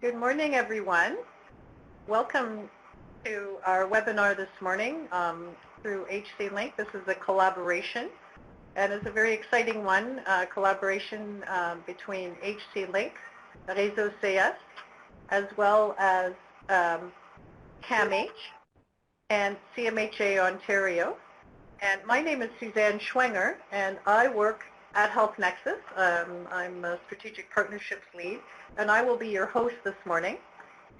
Good morning, everyone. Welcome to our webinar this morning through HC-Link. This is a collaboration, and it's a very exciting one, collaboration between HC-Link, Réseau CS, as well as CAMH and CMHA Ontario. And my name is Suzanne Schwenger, and I work at Health Nexus. I'm a strategic partnerships lead, and I will be your host this morning.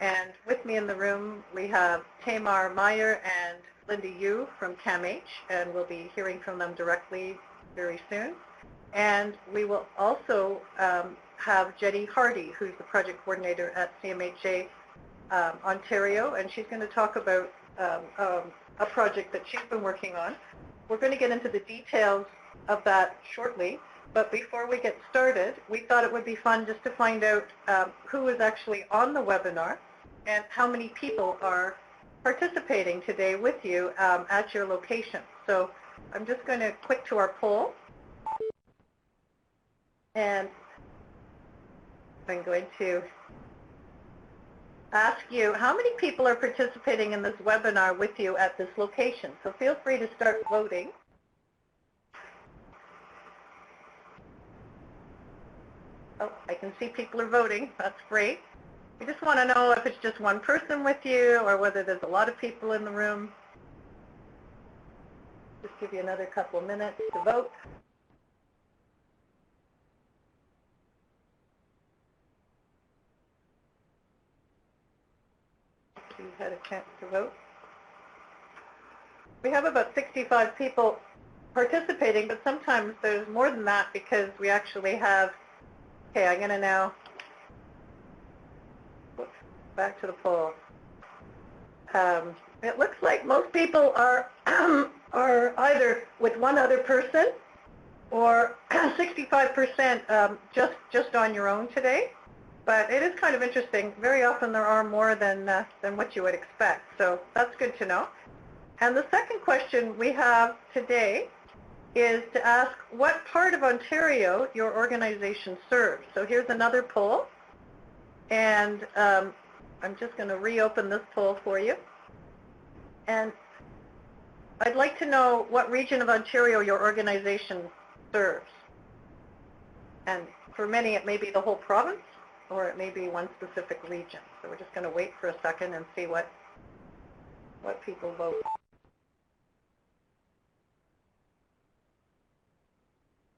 And with me in the room, we have Tamar Meyer and Linda Yu from CAMH, and we'll be hearing from them directly very soon. And we will also have Jenny Hardy, who's the project coordinator at CMHA Ontario, and she's going to talk about a project that she's been working on. We're going to get into the details of that shortly, but before we get started, we thought it would be fun just to find out who is actually on the webinar and how many people are participating today with you at your location. So I'm just going to click to our poll, and I'm going to ask you how many people are participating in this webinar with you at this location. So feel free to start voting. Oh, I can see people are voting. That's great. We just want to know if it's just one person with you or whether there's a lot of people in the room. Just give you another couple of minutes to vote. You had a chance to vote. We have about 65 people participating, but sometimes there's more than that because we actually have, okay, I'm going to now, back to the poll. It looks like most people are either with one other person or 65% just on your own today. But it is kind of interesting. Very often there are more than what you would expect. So that's good to know. And the second question we have today is to ask what part of Ontario your organization serves. So here's another poll. And I'm just going to reopen this poll for you. And I'd like to know what region of Ontario your organization serves. And for many, it may be the whole province, or it may be one specific region. So we're just going to wait for a second and see what people vote.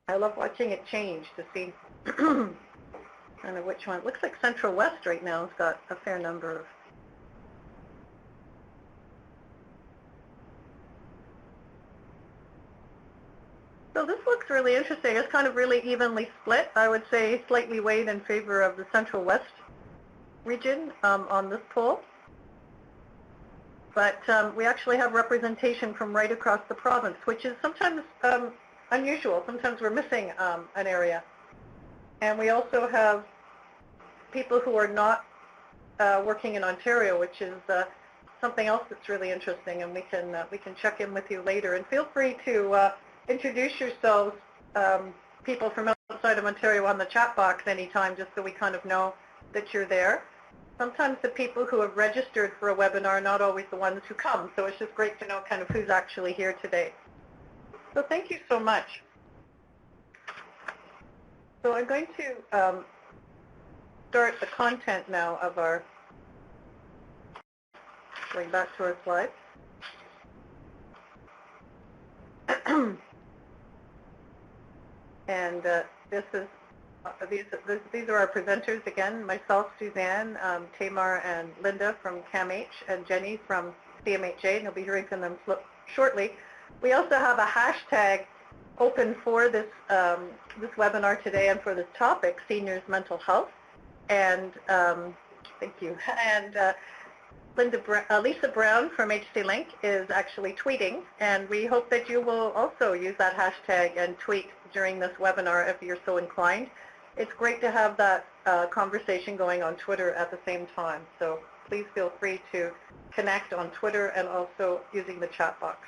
I love watching it change to see kind of which one. It looks like Central West right now has got a fair number of. So this looks really interesting. It's kind of really evenly split. I would say slightly weighed in favor of the Central West region on this poll. But we actually have representation from right across the province, which is sometimes unusual. Sometimes we're missing an area. And we also have people who are not working in Ontario, which is something else that's really interesting, and we can check in with you later. And feel free to introduce yourselves, people from outside of Ontario, on the chat box anytime, just so we kind of know that you're there. Sometimes the people who have registered for a webinar are not always the ones who come, so it's just great to know kind of who's actually here today. So thank you so much. So I'm going to start the content now of our, going back to our slides. And these are our presenters again, myself, Suzanne, Tamar and Linda from CAMH, and Jenny from CMHA, and you'll be hearing from them shortly. We also have a hashtag open for this this webinar today and for this topic, seniors mental health. And thank you. And Lisa Brown from HC-Link is actually tweeting, and we hope that you will also use that hashtag and tweet during this webinar if you're so inclined. It's great to have that conversation going on Twitter at the same time. So please feel free to connect on Twitter and also using the chat box.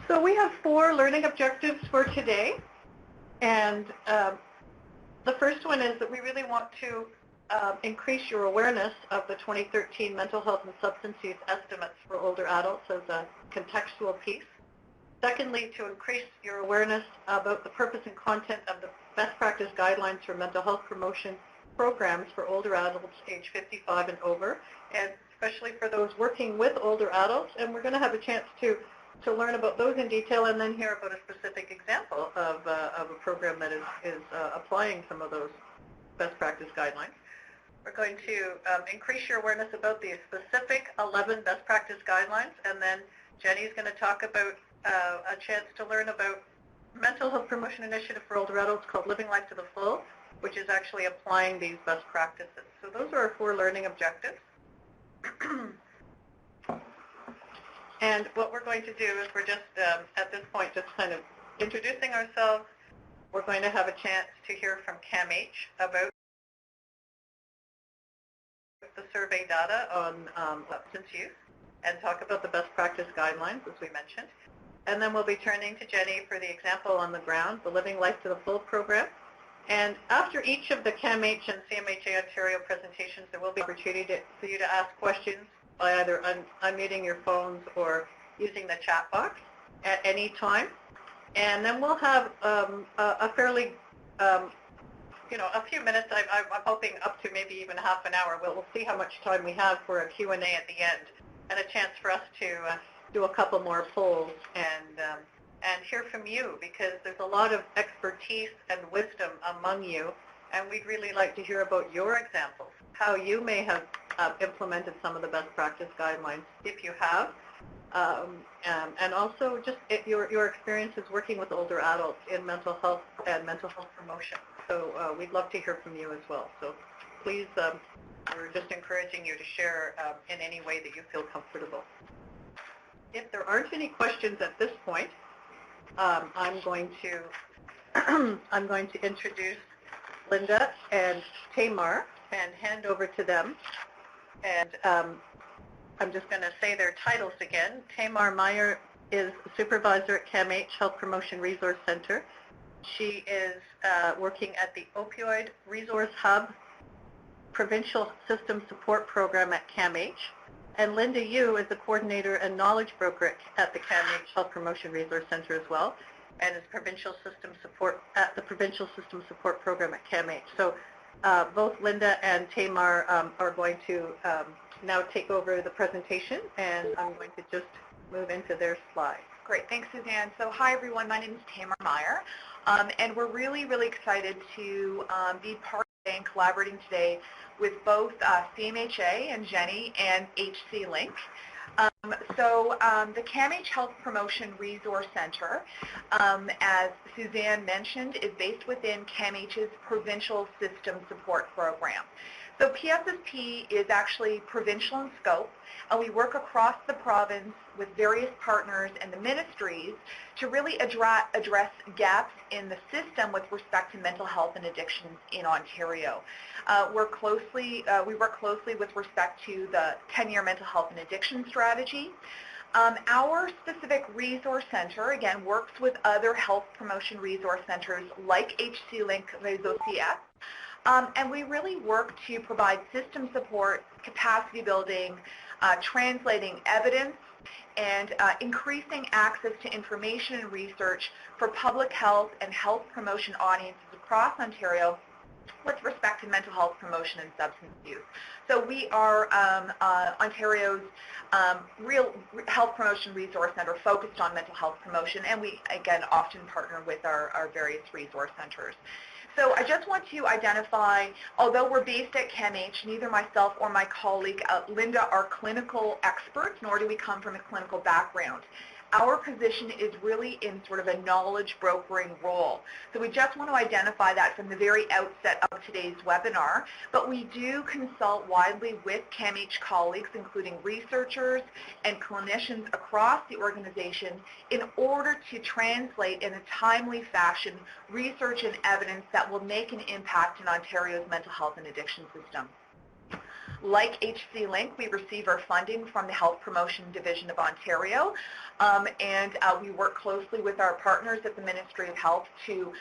So we have 4 learning objectives for today, and The first one is that we really want to increase your awareness of the 2013 mental health and substance use estimates for older adults as a contextual piece. Secondly, to increase your awareness about the purpose and content of the best practice guidelines for mental health promotion programs for older adults age 55 and over, and especially for those working with older adults. And we're going to have a chance to learn about those in detail and then hear about a specific example of a program that is applying some of those best practice guidelines. We're going to increase your awareness about the specific 11 best practice guidelines, and then Jenny's going to talk about a chance to learn about mental health promotion initiative for older adults called Living Life to the Full, which is actually applying these best practices. So those are our 4 learning objectives. And what we're going to do is we're just, at this point, just kind of introducing ourselves. We're going to have a chance to hear from CAMH about the survey data on substance use and talk about the best practice guidelines, as we mentioned. And then we'll be turning to Jenny for the example on the ground, the Living Life to the Full program. And after each of the CAMH and CMHA Ontario presentations, there will be an opportunity for you to ask questions by either unmuting your phones or using the chat box at any time. And then we'll have a fairly, a few minutes. I'm hoping up to maybe even half an hour. We'll see how much time we have for a Q&A at the end, and a chance for us to do a couple more polls and hear from you, because there's a lot of expertise and wisdom among you, and we'd really like to hear about your examples, how you may have implemented some of the best practice guidelines, if you have, and also just your experiences working with older adults in mental health and mental health promotion. So we'd love to hear from you as well. So please, we're just encouraging you to share in any way that you feel comfortable. If there aren't any questions at this point, I'm going to introduce Linda and Tamar and hand over to them. And I'm just going to say their titles again. Tamar Meyer is supervisor at CAMH Health Promotion Resource Center. She is working at the Opioid Resource Hub Provincial System Support Program at CAMH. And Linda Yu is a coordinator and knowledge broker at the CAMH Health Promotion Resource Center as well, and is provincial system support at the Provincial System Support Program at CAMH. So both Linda and Tamar are going to now take over the presentation, and I'm going to just move into their slides. Great, thanks Suzanne. So hi everyone, my name is Tamar Meyer, and we're really excited to be part of and collaborating today with both CMHA and Jenny and HC Link. The CAMH Health Promotion Resource Center, as Suzanne mentioned, is based within CAMH's Provincial System Support Program. So PSSP is actually provincial in scope, and we work across the province with various partners and the ministries to really address gaps in the system with respect to mental health and addictions in Ontario. We work closely with respect to the 10-year mental health and addiction strategy. Our specific resource center, again, works with other health promotion resource centers like HC Link Réseau CF, and we really work to provide system support, capacity building, translating evidence, and increasing access to information and research for public health and health promotion audiences across Ontario with respect to mental health promotion and substance use. So we are Ontario's real health promotion resource center focused on mental health promotion, and we, again, often partner with our various resource centers. So I just want to identify, although we're based at CAMH, neither myself or my colleague Linda are clinical experts, nor do we come from a clinical background. Our position is really in sort of a knowledge brokering role. So we just want to identify that from the very outset of today's webinar. But we do consult widely with CAMH colleagues, including researchers and clinicians across the organization, in order to translate in a timely fashion research and evidence that will make an impact in Ontario's mental health and addiction system. Like HC Link, we receive our funding from the Health Promotion Division of Ontario, and we work closely with our partners at the Ministry of Health to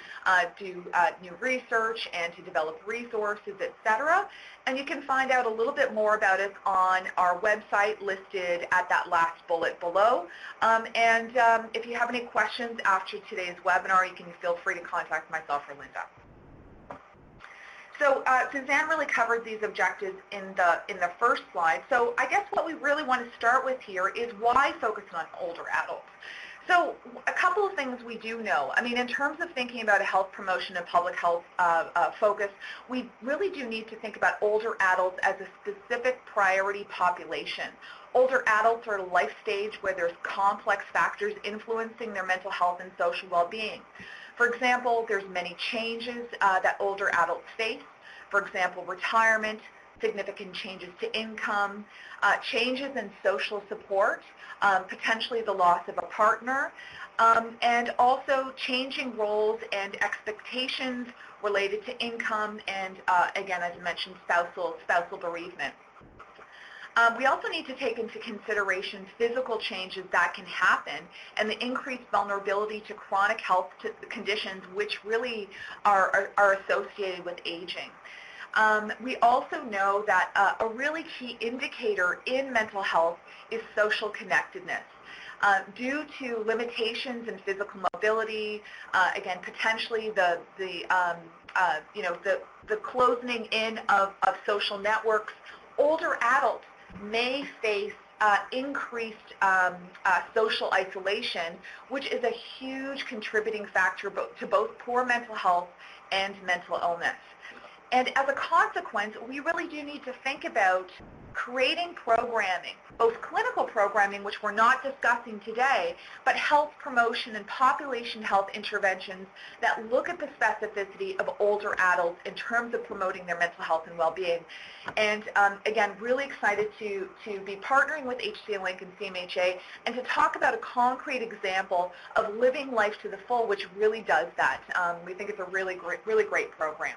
do new research and to develop resources, etc. And you can find out a little bit more about us on our website listed at that last bullet below. If you have any questions after today's webinar, you can feel free to contact myself or Linda. So Suzanne really covered these objectives in the first slide. So I guess what we really want to start with here is why focus on older adults. So a couple of things we do know. I mean, in terms of thinking about a health promotion and public health focus, we really do need to think about older adults as a specific priority population. Older adults are at a life stage where there's complex factors influencing their mental health and social well-being. For example, there's many changes that older adults face. For example, retirement, significant changes to income, changes in social support, potentially the loss of a partner, and also changing roles and expectations related to income and, again, as I mentioned, spousal bereavement. We also need to take into consideration physical changes that can happen and the increased vulnerability to chronic health conditions which really are associated with aging. We also know that a really key indicator in mental health is social connectedness. Due to limitations in physical mobility, again, potentially the closing in of social networks, older adults may face increased social isolation, which is a huge contributing factor to both poor mental health and mental illness. And as a consequence, we really do need to think about creating programming, both clinical programming, which we're not discussing today, but health promotion and population health interventions that look at the specificity of older adults in terms of promoting their mental health and well-being. And again, really excited to be partnering with HC Link and CMHA and to talk about a concrete example of living life to the full, which really does that. We think it's a really great program.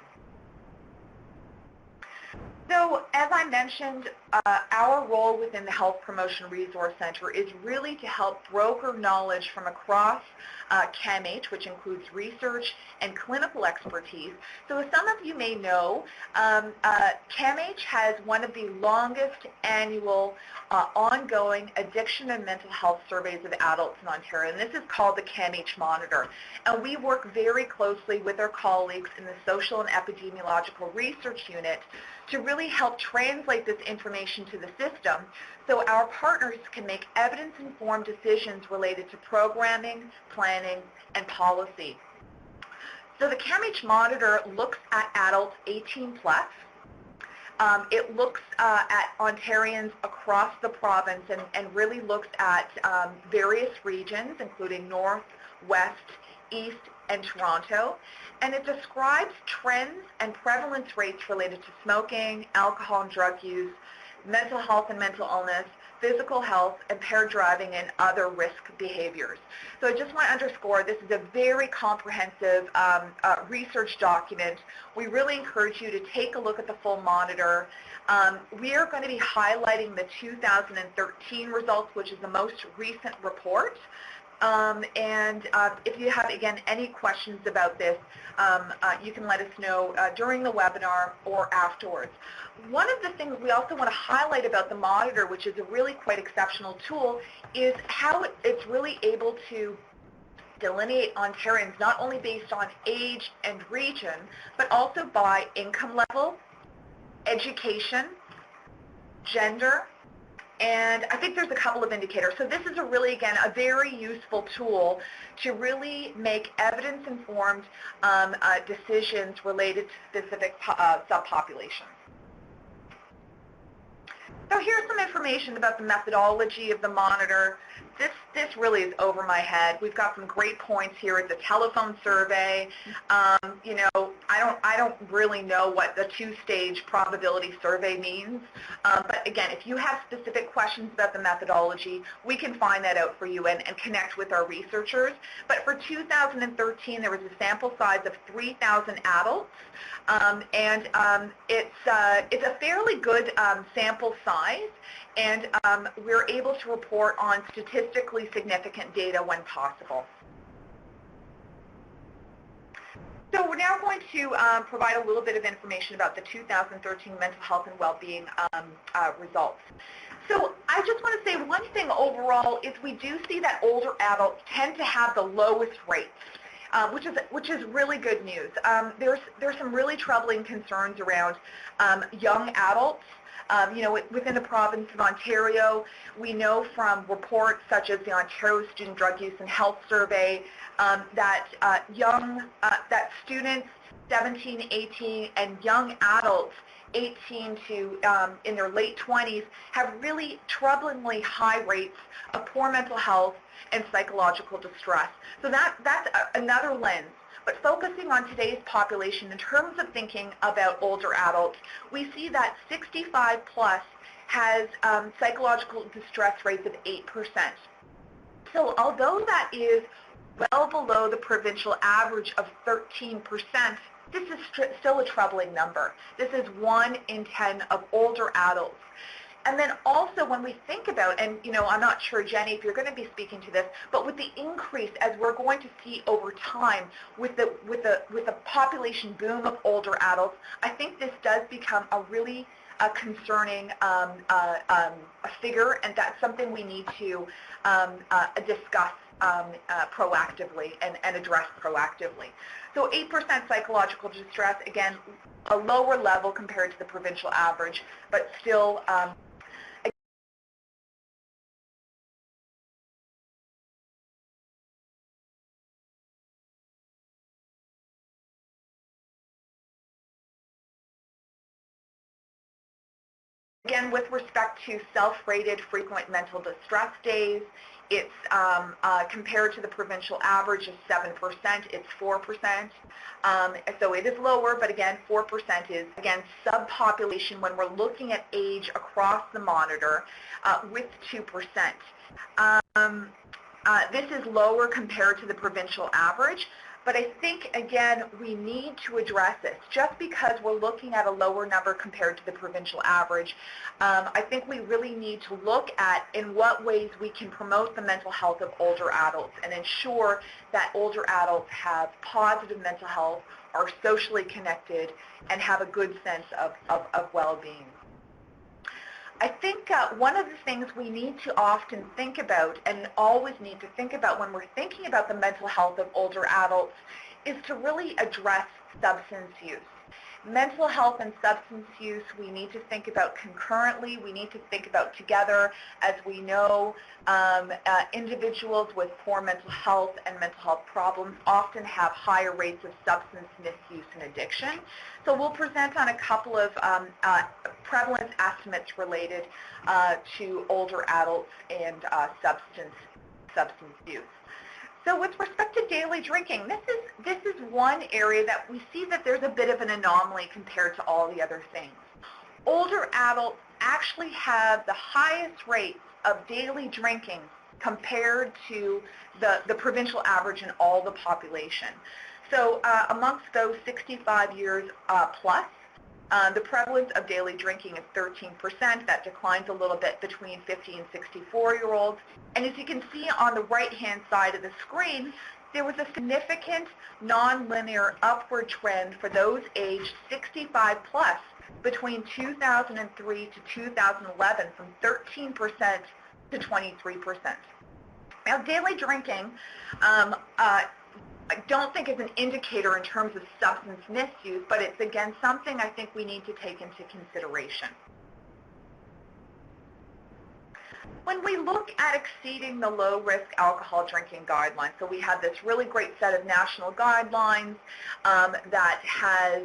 So as I mentioned, our role within the Health Promotion Resource Center is really to help broker knowledge from across CAMH, which includes research and clinical expertise. So as some of you may know, CAMH has one of the longest annual ongoing addiction and mental health surveys of adults in Ontario, and this is called the CAMH Monitor. And we work very closely with our colleagues in the Social and Epidemiological Research Unit to really help translate this information to the system so our partners can make evidence-informed decisions related to programming, planning, and policy. So the CAMH Monitor looks at adults 18 plus. It looks at Ontarians across the province and really looks at various regions, including North, West, East, and Toronto, and it describes trends and prevalence rates related to smoking, alcohol and drug use, mental health and mental illness, physical health, impaired driving, and other risk behaviors. So I just want to underscore this is a very comprehensive research document. We really encourage you to take a look at the full monitor. We are going to be highlighting the 2013 results, which is the most recent report. If you have, again, any questions about this, you can let us know during the webinar or afterwards. One of the things we also want to highlight about the monitor, which is a really quite exceptional tool, is how it's really able to delineate Ontarians not only based on age and region, but also by income level, education, gender, and I think there's a couple of indicators. So this is a really, again, a very useful tool to really make evidence-informed decisions related to specific subpopulations. So here's some information about the methodology of the monitor. This really is over my head. We've got some great points here. It's a telephone survey. I don't really know what the two-stage probability survey means, but again, if you have specific questions about the methodology, we can find that out for you and connect with our researchers. But for 2013, there was a sample size of 3,000 adults, and it's a fairly good sample size, and we're able to report on statistically significant data when possible. So we're now going to provide a little bit of information about the 2013 mental health and well-being results. So I just want to say one thing overall is we do see that older adults tend to have the lowest rates, which is really good news. There's some really troubling concerns around young adults. Within the province of Ontario, we know from reports such as the Ontario Student Drug Use and Health Survey that students 17, 18, and young adults 18 to in their late 20s have really troublingly high rates of poor mental health and psychological distress. So that's another lens. But focusing on today's population in terms of thinking about older adults, we see that 65 plus has psychological distress rates of 8%. So although that is well below the provincial average of 13%, this is still a troubling number. This is 1 in 10 of older adults. And then also when we think about, and I'm not sure, Jenny, if you're going to be speaking to this, but with the increase, as we're going to see over time, with the population boom of older adults, I think this does become a really concerning figure, and that's something we need to discuss proactively and address proactively. So 8% psychological distress, again, a lower level compared to the provincial average, but still again, with respect to self-rated frequent mental distress days, it's compared to the provincial average of 7%, it's 4%. So it is lower, but again, 4% is, again, subpopulation when we're looking at age across the monitor with 2%. This is lower compared to the provincial average. But I think, again, we need to address this. Just because we're looking at a lower number compared to the provincial average, I think we really need to look at in what ways we can promote the mental health of older adults and ensure that older adults have positive mental health, are socially connected, and have a good sense of well-being. I think one of the things we need to often think about and always need to think about when we're thinking about the mental health of older adults is to really address substance use. Mental health and substance use we need to think about concurrently. We need to think about together. As we know, individuals with poor mental health and mental health problems often have higher rates of substance misuse and addiction. So we'll present on a couple of prevalence estimates related to older adults and substance use. So with respect to daily drinking, this is one area that we see that there's a bit of an anomaly compared to all the other things. Older adults actually have the highest rates of daily drinking compared to the provincial average in all the population. So amongst those 65 years plus, the prevalence of daily drinking is 13%. That declines a little bit between 50 and 64-year-olds. And as you can see on the right-hand side of the screen, there was a significant nonlinear upward trend for those aged 65 plus between 2003 to 2011, from 13% to 23%. Now, daily drinking, I don't think is an indicator in terms of substance misuse, but it's, again, something I think we need to take into consideration. When we look at exceeding the low-risk alcohol drinking guidelines, so we have this really great set of national guidelines that has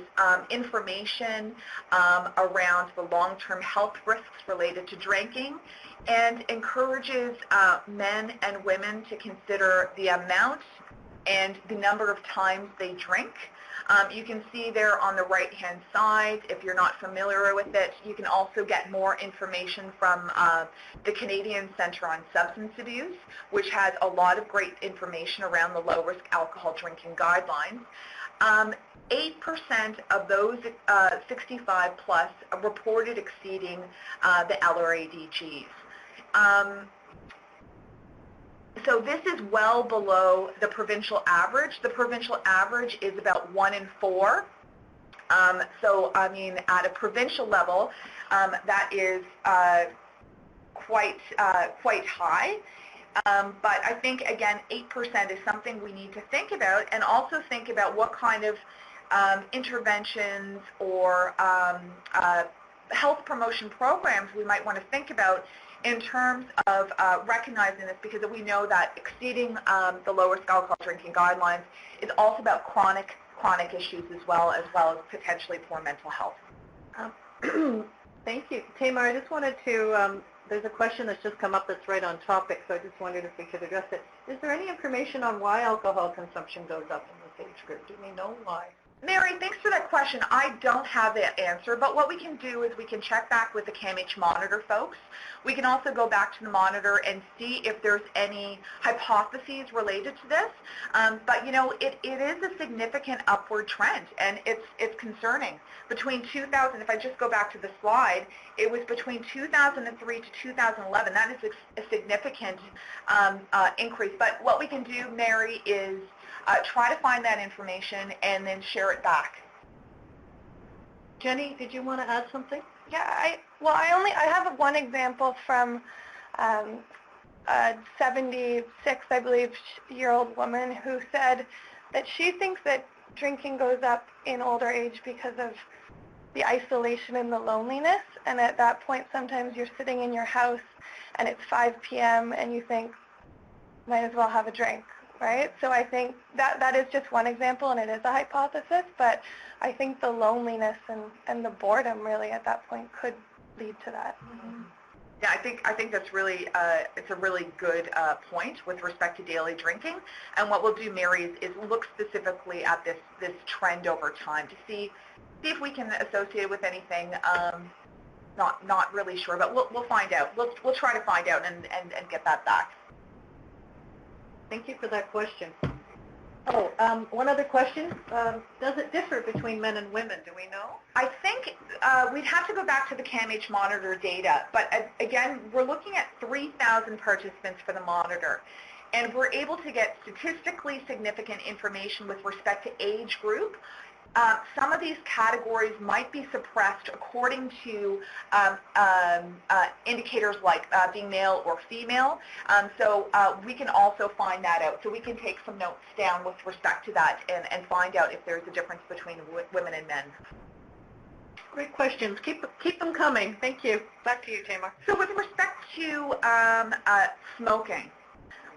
information around the long-term health risks related to drinking and encourages men and women to consider the amount and the number of times they drink. You can see there on the right-hand side, if you're not familiar with it, you can also get more information from the Canadian Centre on Substance Abuse, which has a lot of great information around the low-risk alcohol drinking guidelines. 8% of those 65 plus reported exceeding the LRADGs. So this is well below the provincial average. The provincial average is about 1 in 4. So I mean, at a provincial level, that is quite high. But I think, again, 8% is something we need to think about, and also think about what kind of interventions or health promotion programs we might want to think about in terms of recognizing this, because we know that exceeding the low-risk alcohol drinking guidelines is also about chronic issues as well as potentially poor mental health. Thank you. Tamar, I just wanted to, there's a question that's just come up that's right on topic, so I just wondered if we could address it. Is there any information on why alcohol consumption goes up in this age group? Do we know why? Mary, thanks for that question. I don't have that answer, but what we can do is we can check back with the CAMH Monitor folks. We can also go back to the Monitor and see if there's any hypotheses related to this. But, you know, it is a significant upward trend, and it's concerning. Between 2000, if I just go back to the slide, it was between 2003 to 2011. That is a significant increase. But what we can do, Mary, is try to find that information and then share it back. Jenny, did you want to add something? Yeah, I have one example from a 76, I believe, year-old woman who said that she thinks that drinking goes up in older age because of the isolation and the loneliness, and at that point sometimes you're sitting in your house and it's 5 p.m. and you think, might as well have a drink. Right? So I think that is just one example, and it is a hypothesis, but I think the loneliness and the boredom really at that point could lead to that. Mm-hmm. Yeah, I think that's really it's a really good point with respect to daily drinking. And what we'll do, Mary, is look specifically at this trend over time to see if we can associate it with anything. Not really sure, but we'll find out. We'll try to find out and get that back. Thank you for that question. Oh, one other question. Does it differ between men and women? Do we know? I think we'd have to go back to the CAMH Monitor data. But again, we're looking at 3,000 participants for the Monitor. And we're able to get statistically significant information with respect to age group. Some of these categories might be suppressed according to indicators like being male or female. So we can also find that out. So we can take some notes down with respect to that and find out if there's a difference between women and men. Great questions. Keep them coming. Thank you. Back to you, Tamar. So with respect to smoking,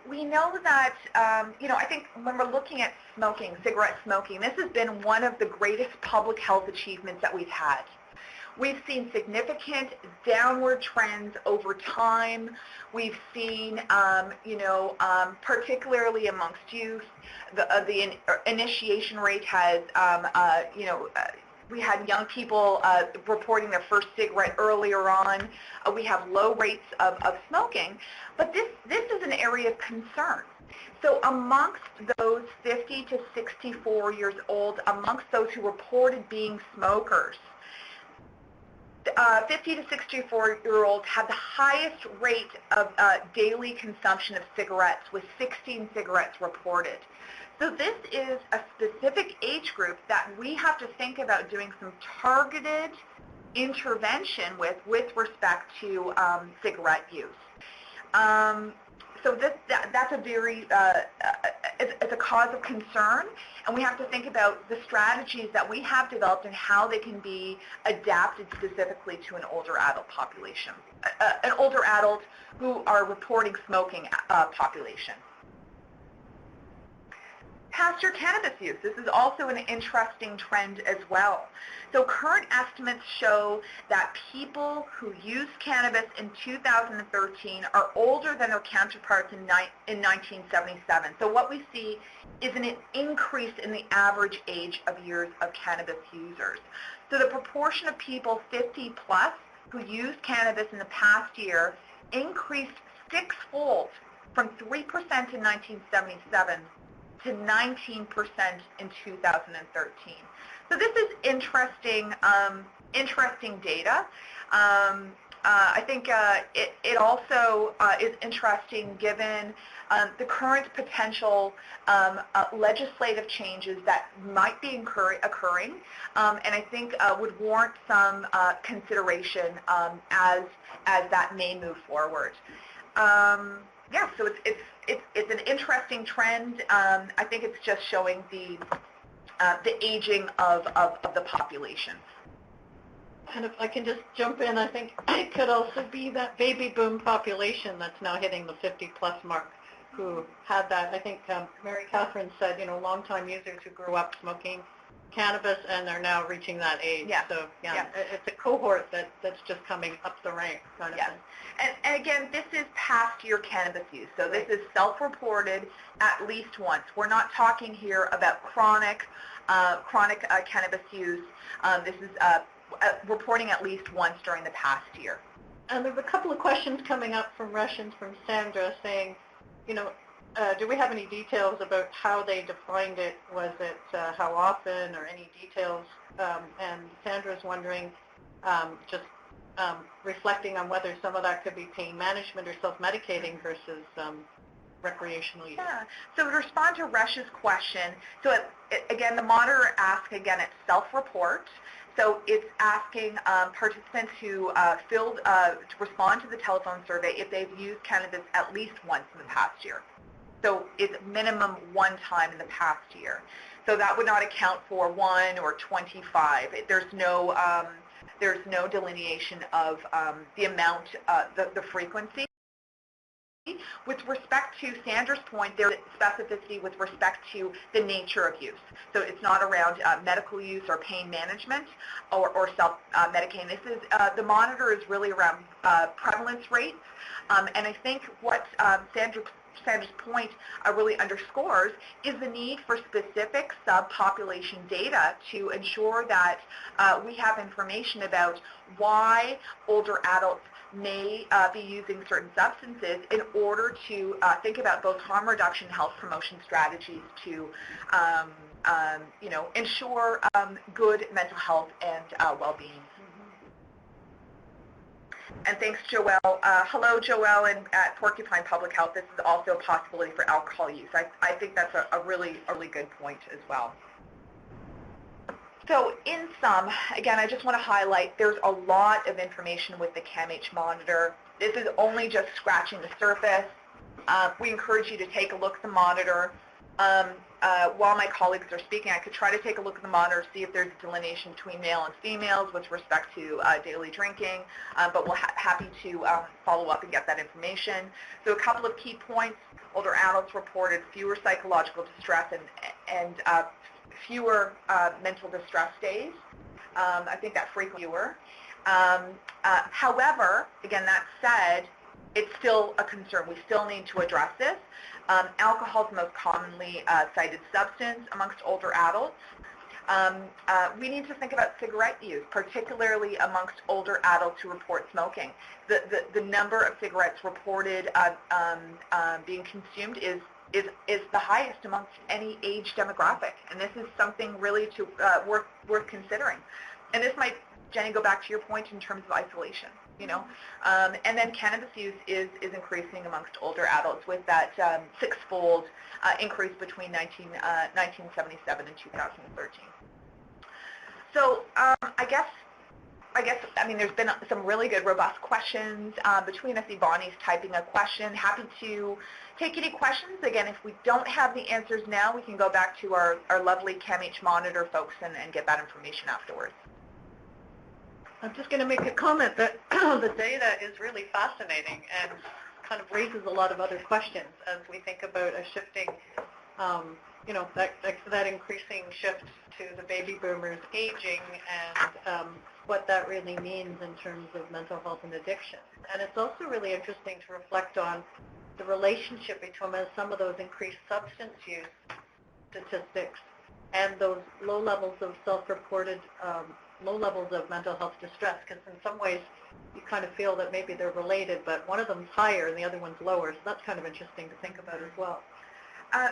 we know that, I think when we're looking at smoking, cigarette smoking, this has been one of the greatest public health achievements that we've had. We've seen significant downward trends over time. We've seen, particularly amongst youth, the initiation rate has, we had young people reporting their first cigarette earlier on. We have low rates of smoking. But this is an area of concern. So amongst those 50 to 64 years old, amongst those who reported being smokers, 50 to 64-year-olds had the highest rate of daily consumption of cigarettes, with 16 cigarettes reported. So this is a specific age group that we have to think about doing some targeted intervention with respect to cigarette use. So that's a very, it's a cause of concern, and we have to think about the strategies that we have developed and how they can be adapted specifically to an older adult population, an older adult who are reporting smoking population. Past-year cannabis use. This is also an interesting trend as well. So current estimates show that people who used cannabis in 2013 are older than their counterparts in 1977. So what we see is an increase in the average age of years of cannabis users. So the proportion of people 50 plus who used cannabis in the past year increased sixfold from 3% in 1977 to 19% in 2013. So this is interesting, interesting data. I think it also is interesting given the current potential legislative changes that might be occurring, and I think would warrant some consideration as that may move forward. Yeah, so it's an interesting trend. I think it's just showing the aging of the population. And if I can just jump in, I think it could also be that baby boom population that's now hitting the 50-plus mark who had that. I think Mary Catherine said, long-time users who grew up smoking cannabis and they're now reaching that age. Yeah. So, it's a cohort that's just coming up the ranks kind of thing. And again, this is past-year cannabis use. So this is self-reported at least once. We're not talking here about chronic cannabis use. This is reporting at least once during the past year. And there's a couple of questions coming up from Russians, from Sandra, saying, do we have any details about how they defined it? Was it how often or any details? And Sandra's wondering, reflecting on whether some of that could be pain management or self-medicating versus recreational use. Yeah. So to respond to Rush's question, so again, the monitor asks, again, it's self-report. So it's asking participants who to respond to the telephone survey if they've used cannabis at least once in the past year. So it's minimum one time in the past year. So that would not account for 1 or 25. There's no delineation of the amount, the frequency. With respect to Sandra's point, there's specificity with respect to the nature of use. So it's not around medical use or pain management or self-medicating. This is, the monitor is really around prevalence rates. And I think what Sandra's point really underscores is the need for specific subpopulation data to ensure that we have information about why older adults may be using certain substances in order to think about both harm reduction and health promotion strategies to ensure good mental health and well-being. And thanks, Joelle. Hello, Joelle, and at Porcupine Public Health, this is also a possibility for alcohol use. I think that's a really good point as well. So in sum, again, I just want to highlight there's a lot of information with the CAMH monitor. This is only just scratching the surface. We encourage you to take a look at the monitor. While my colleagues are speaking, I could try to take a look at the monitor, see if there's a delineation between male and females with respect to daily drinking, but we'll happy to follow up and get that information. So a couple of key points: older adults reported fewer psychological distress and fewer mental distress days. I think that frequently fewer. However, again, that said, it's still a concern. We still need to address this. Alcohol is the most commonly cited substance amongst older adults. We need to think about cigarette use, particularly amongst older adults who report smoking. The number of cigarettes reported being consumed is the highest amongst any age demographic, and this is something really to worth considering. And this might, Jenny, go back to your point in terms of isolation. And then cannabis use is increasing amongst older adults with that sixfold increase between 1977 and 2013. So I guess, there's been some really good, robust questions. Between us, Ivani's typing a question. Happy to take any questions. Again, if we don't have the answers now, we can go back to our lovely CAMH monitor folks and get that information afterwards. I'm just going to make a comment that the data is really fascinating and kind of raises a lot of other questions as we think about a shifting that increasing shift to the baby boomers aging and what that really means in terms of mental health and addiction. And it's also really interesting to reflect on the relationship between some of those increased substance use statistics and those low levels of self-reported, low levels of mental health distress, because in some ways you kind of feel that maybe they're related, but one of them's higher and the other one's lower, so that's kind of interesting to think about as well.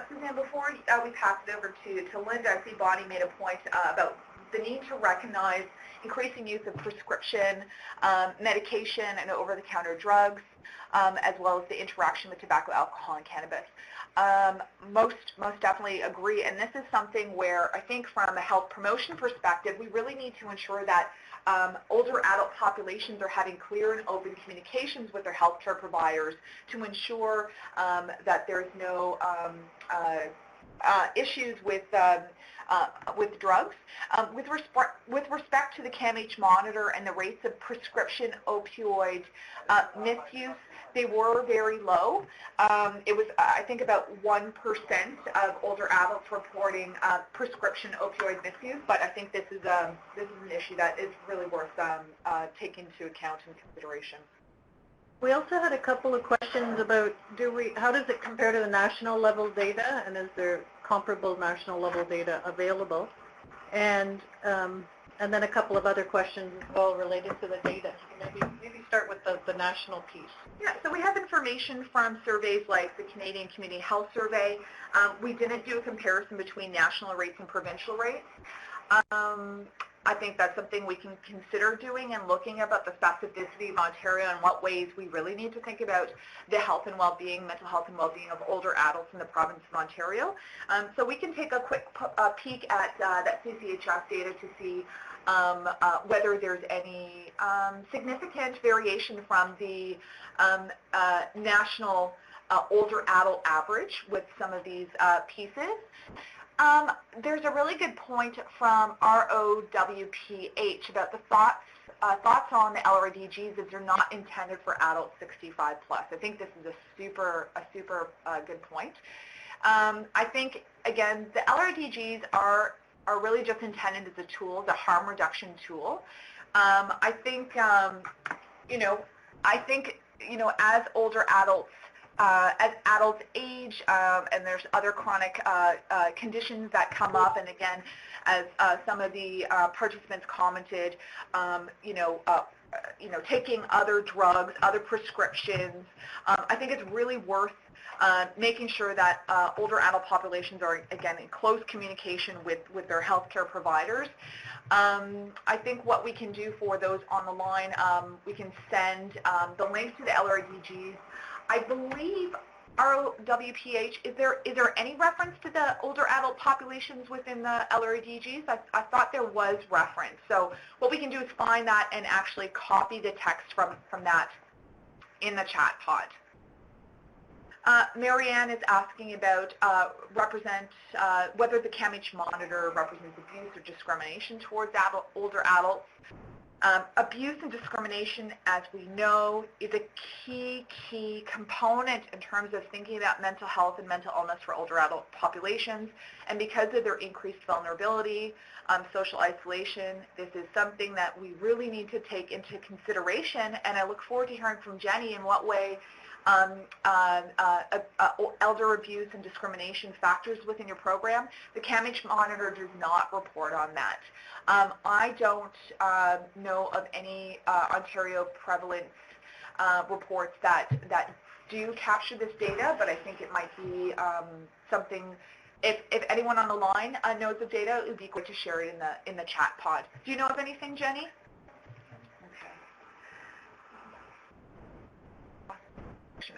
Suzanne, before we pass it over to Linda, I see Bonnie made a point about the need to recognize increasing use of prescription medication and over-the-counter drugs, as well as the interaction with tobacco, alcohol, and cannabis. Most definitely agree, and this is something where I think from a health promotion perspective, we really need to ensure that older adult populations are having clear and open communications with their healthcare providers to ensure that there's no issues with drugs. With respect to the CAMH monitor and the rates of prescription opioid misuse, they were very low. It was, I think, about 1% of older adults reporting prescription opioid misuse, but I think this is an issue that is really worth taking into account and consideration. We also had a couple of questions about how does it compare to the national level data, and is there comparable national level data available? And then a couple of other questions as well related to the data. Maybe start with the national piece. Yeah, so we have information from surveys like the Canadian Community Health Survey. We didn't do a comparison between national rates and provincial rates. I think that's something we can consider doing and looking about the specificity of Ontario and what ways we really need to think about the health and well-being, mental health and well-being of older adults in the province of Ontario. So we can take a quick peek at that CCHS data to see whether there's any significant variation from the national older adult average with some of these pieces. There's a really good point from ROWPH about the thoughts on the LRDGs as they're not intended for adults 65 plus. I think this is a super good point. I think, again, the LRDGs are really just intended as a tool, the harm reduction tool. I think, as older adults, as adults age, and there's other chronic conditions that come up, and again, as some of the participants commented, taking other drugs, other prescriptions, I think it's really worth making sure that older adult populations are, again, in close communication with their healthcare providers. I think what we can do for those on the line, we can send the links to the LRDGs. I believe ROWPH, is there any reference to the older adult populations within the LRDGs? I thought there was reference. So what we can do is find that and actually copy the text from that in the chat pod. Marianne is asking about whether the CAMH monitor represents abuse or discrimination towards older adults. Abuse and discrimination, as we know, is a key component in terms of thinking about mental health and mental illness for older adult populations. And because of their increased vulnerability, social isolation, this is something that we really need to take into consideration. And I look forward to hearing from Jenny in what way elder abuse and discrimination factors within your program. The CAMH monitor does not report on that. I don't know of any Ontario prevalence reports that do capture this data, but I think it might be something. If anyone on the line knows of data, it would be great to share it in the chat pod. Do you know of anything, Jenny?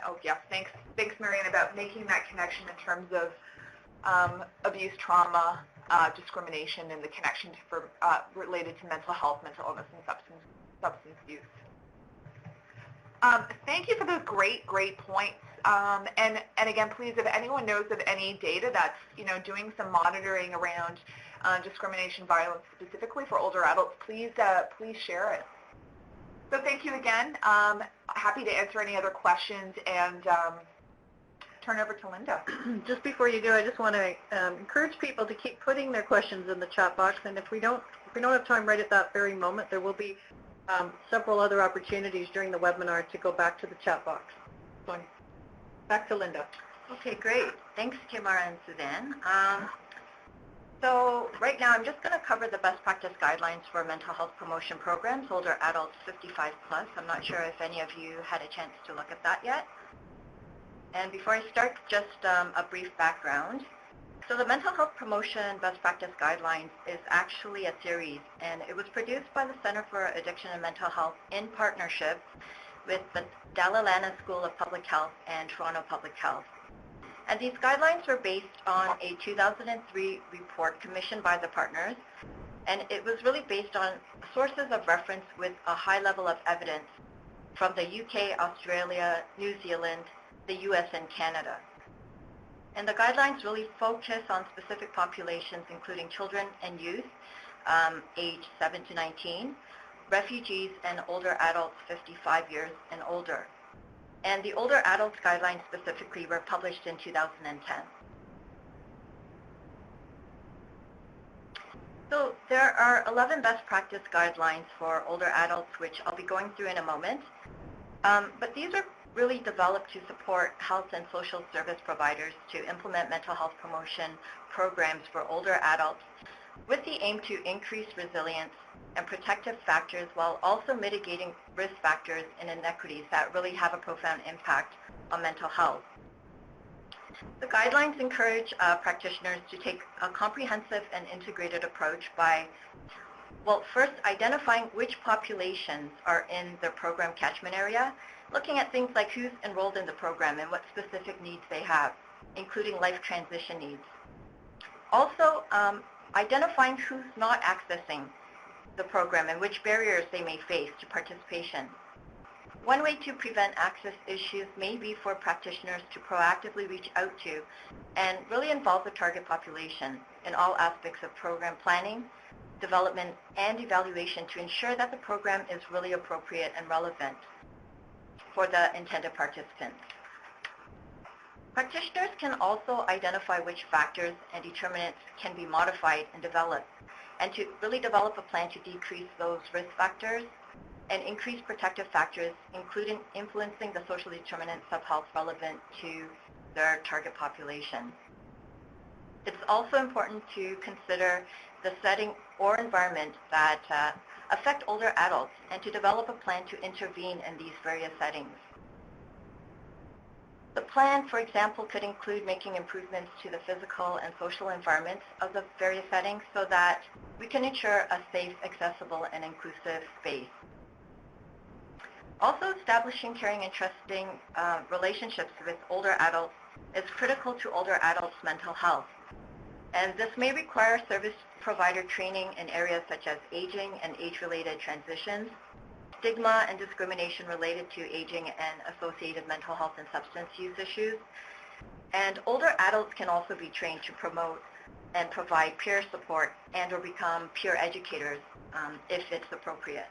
Oh, yes. Thanks, Marianne, about making that connection in terms of abuse, trauma, discrimination, and the connection related to mental health, mental illness, and substance use. Thank you for those great points. And again, please, if anyone knows of any data that's doing some monitoring around discrimination, violence specifically for older adults, please share it. So thank you again. Happy to answer any other questions and turn over to Linda. Just before you do, I just want to encourage people to keep putting their questions in the chat box, and if we don't have time right at that very moment, there will be several other opportunities during the webinar to go back to the chat box. So back to Linda. Okay, great. Thanks, Tamara and Suzanne. So right now I'm just going to cover the best practice guidelines for mental health promotion programs, older adults 55 plus. I'm not sure if any of you had a chance to look at that yet. And before I start, just a brief background. So the Mental Health Promotion Best Practice Guidelines is actually a series, and it was produced by the Center for Addiction and Mental Health in partnership with the Dalla Lana School of Public Health and Toronto Public Health. And these guidelines were based on a 2003 report commissioned by the partners, and it was really based on sources of reference with a high level of evidence from the UK, Australia, New Zealand, the US, and Canada. And the guidelines really focus on specific populations, including children and youth, aged 7 to 19, refugees, and older adults 55 years and older. And the older adults guidelines specifically were published in 2010. So there are 11 best practice guidelines for older adults, which I'll be going through in a moment. But these are really developed to support health and social service providers to implement mental health promotion programs for older adults with the aim to increase resilience and protective factors while also mitigating risk factors and inequities that really have a profound impact on mental health. The guidelines encourage practitioners to take a comprehensive and integrated approach by, well, first identifying which populations are in the program catchment area, looking at things like who's enrolled in the program and what specific needs they have, including life transition needs. Also, identifying who's not accessing the program and which barriers they may face to participation. One way to prevent access issues may be for practitioners to proactively reach out to and really involve the target population in all aspects of program planning, development, and evaluation to ensure that the program is really appropriate and relevant for the intended participants. Practitioners can also identify which factors and determinants can be modified and developed, and to really develop a plan to decrease those risk factors and increase protective factors, including influencing the social determinants of health relevant to their target population. It's also important to consider the setting or environment that affect older adults and to develop a plan to intervene in these various settings. The plan, for example, could include making improvements to the physical and social environments of the various settings so that we can ensure a safe, accessible, and inclusive space. Also, establishing caring and trusting relationships with older adults is critical to older adults' mental health. And this may require service provider training in areas such as aging and age-related transitions, stigma and discrimination related to aging and associated mental health and substance use issues. And older adults can also be trained to promote and provide peer support and or become peer educators if it's appropriate.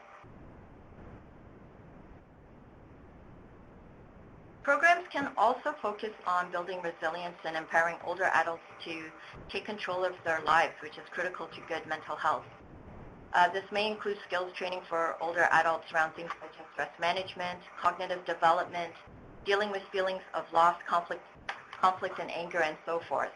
Programs can also focus on building resilience and empowering older adults to take control of their lives, which is critical to good mental health. This may include skills training for older adults around things such as stress management, cognitive development, dealing with feelings of loss, conflict and anger, and so forth.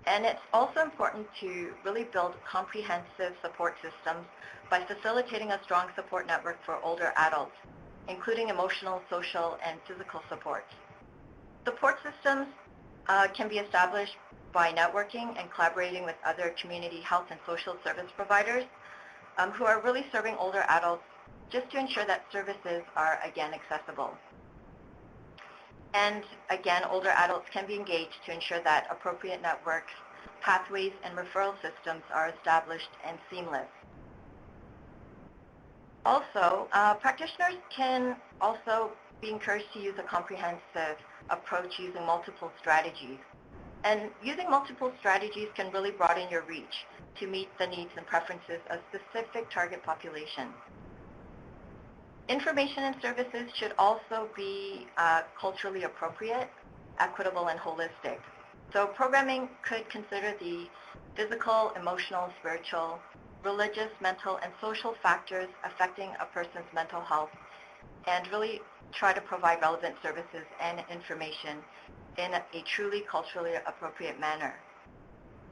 And it's also important to really build comprehensive support systems by facilitating a strong support network for older adults, including emotional, social, and physical support. Support systems can be established by networking and collaborating with other community health and social service providers who are really serving older adults just to ensure that services are, again, accessible. And again, older adults can be engaged to ensure that appropriate networks, pathways, and referral systems are established and seamless. Also, practitioners can also be encouraged to use a comprehensive approach using multiple strategies. And using multiple strategies can really broaden your reach to meet the needs and preferences of specific target populations. Information and services should also be culturally appropriate equitable, and holistic. So programming could consider the physical, emotional, spiritual, religious, mental, and social factors affecting a person's mental health, and really try to provide relevant services and information in a truly culturally appropriate manner.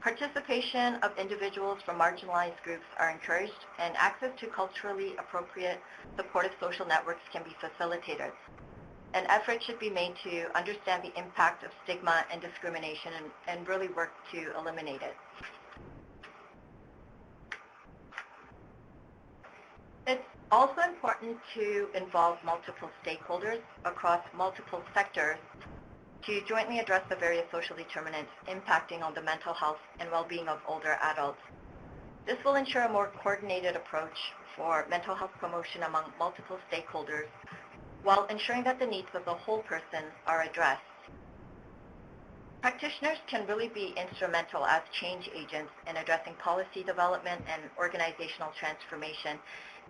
Participation of individuals from marginalized groups are encouraged, and access to culturally appropriate supportive social networks can be facilitated. An effort should be made to understand the impact of stigma and discrimination and really work to eliminate it. It's also important to involve multiple stakeholders across multiple sectors to jointly address the various social determinants impacting on the mental health and well-being of older adults. This will ensure a more coordinated approach for mental health promotion among multiple stakeholders while ensuring that the needs of the whole person are addressed. Practitioners can really be instrumental as change agents in addressing policy development and organizational transformation,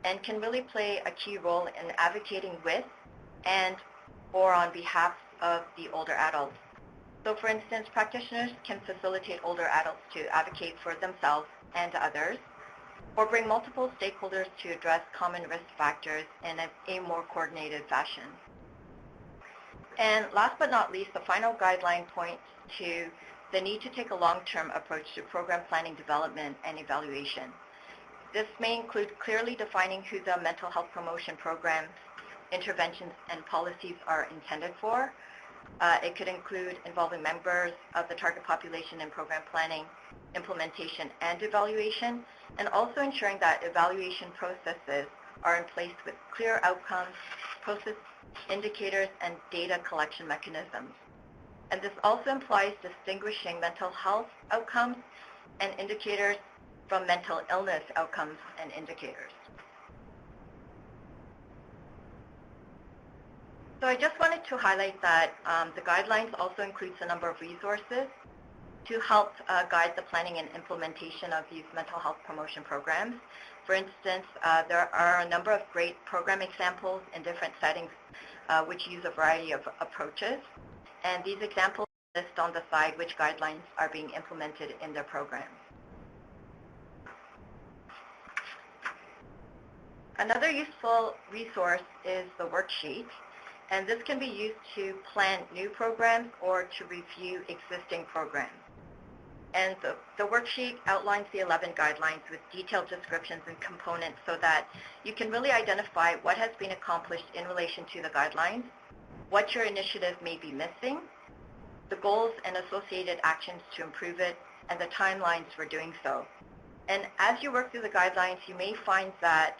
and can really play a key role in advocating with and or on behalf of the older adults. So for instance, practitioners can facilitate older adults to advocate for themselves and others, or bring multiple stakeholders to address common risk factors in a more coordinated fashion. And last but not least, the final guideline points to the need to take a long-term approach to program planning, development, and evaluation. This may include clearly defining who the mental health promotion programs, interventions, and policies are intended for. It could include involving members of the target population in program planning, implementation, and evaluation, and also ensuring that evaluation processes are in place with clear outcomes, process indicators, and data collection mechanisms. And this also implies distinguishing mental health outcomes and indicators from mental illness outcomes and indicators. So I just wanted to highlight that the guidelines also includes a number of resources to help guide the planning and implementation of these mental health promotion programs. For instance, there are a number of great program examples in different settings which use a variety of approaches, and these examples list on the side which guidelines are being implemented in their programs. Another useful resource is the worksheet, and this can be used to plan new programs or to review existing programs. And the worksheet outlines the 11 guidelines with detailed descriptions and components so that you can really identify what has been accomplished in relation to the guidelines, what your initiative may be missing, the goals and associated actions to improve it, and the timelines for doing so. And as you work through the guidelines, you may find that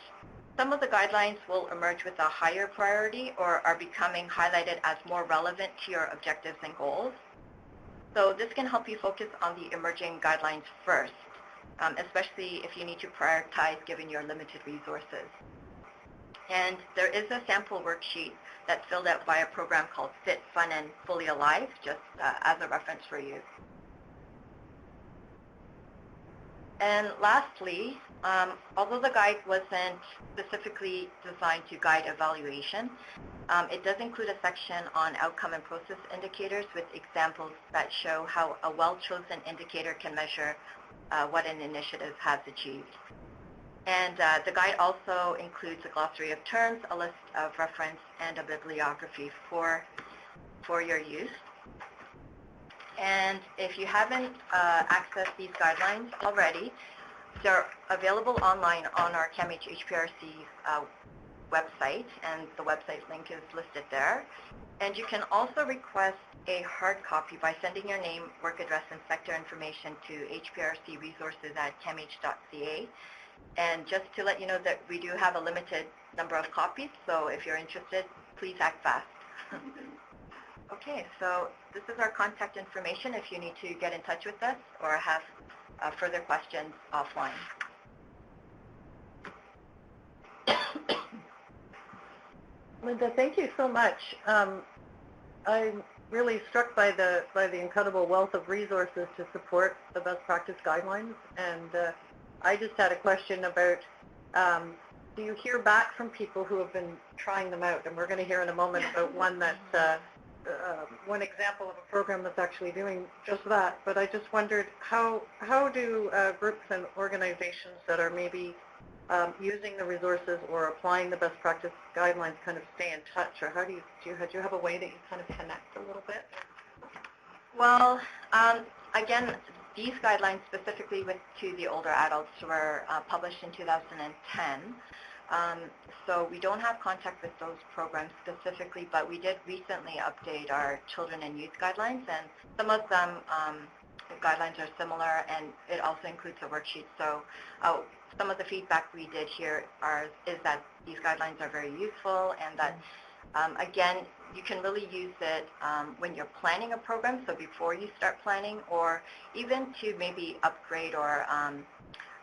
some of the guidelines will emerge with a higher priority or are becoming highlighted as more relevant to your objectives and goals. So this can help you focus on the emerging guidelines first, especially if you need to prioritize given your limited resources. And there is a sample worksheet that's filled out by a program called Fit, Fun, and Fully Alive, just as a reference for you. And lastly, although the guide wasn't specifically designed to guide evaluation, it does include a section on outcome and process indicators with examples that show how a well-chosen indicator can measure what an initiative has achieved. And the guide also includes a glossary of terms, a list of reference, and a bibliography for your use. And if you haven't accessed these guidelines already, they're available online on our CAMH HPRC website, and the website link is listed there. And you can also request a hard copy by sending your name, work address, and sector information to hprcresources@camh.ca. And just to let you know that we do have a limited number of copies, so if you're interested, please act fast. Okay, so this is our contact information if you need to get in touch with us or have further questions offline. Linda, thank you so much. I'm really struck by the incredible wealth of resources to support the best practice guidelines, and I just had a question about do you hear back from people who have been trying them out? And we're going to hear in a moment about one that one example of a program that's actually doing just that. But I just wondered how do groups and organizations that are maybe using the resources or applying the best practice guidelines kind of stay in touch, or how do you have a way that you kind of connect a little bit? Well, again, these guidelines specifically to the older adults were published in 2010. So we don't have contact with those programs specifically, but we did recently update our children and youth guidelines, and some of them, the guidelines are similar, and it also includes a worksheet. So some of the feedback we did here is that these guidelines are very useful, and that, again, you can really use it when you're planning a program, so before you start planning, or even to maybe upgrade or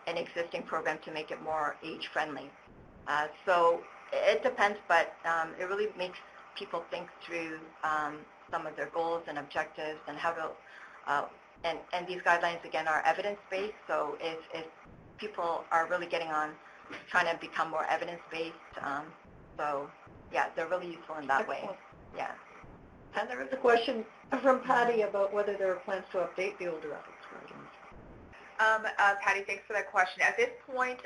an existing program to make it more age-friendly. So it depends, but it really makes people think through some of their goals and objectives and how to, and these guidelines, again, are evidence-based, so if people are really getting on trying to become more evidence-based, so yeah, they're really useful in that way. Yeah. And there was a question from Patty about whether there are plans to update the older adults guidelines. Patty, thanks for that question. At this point,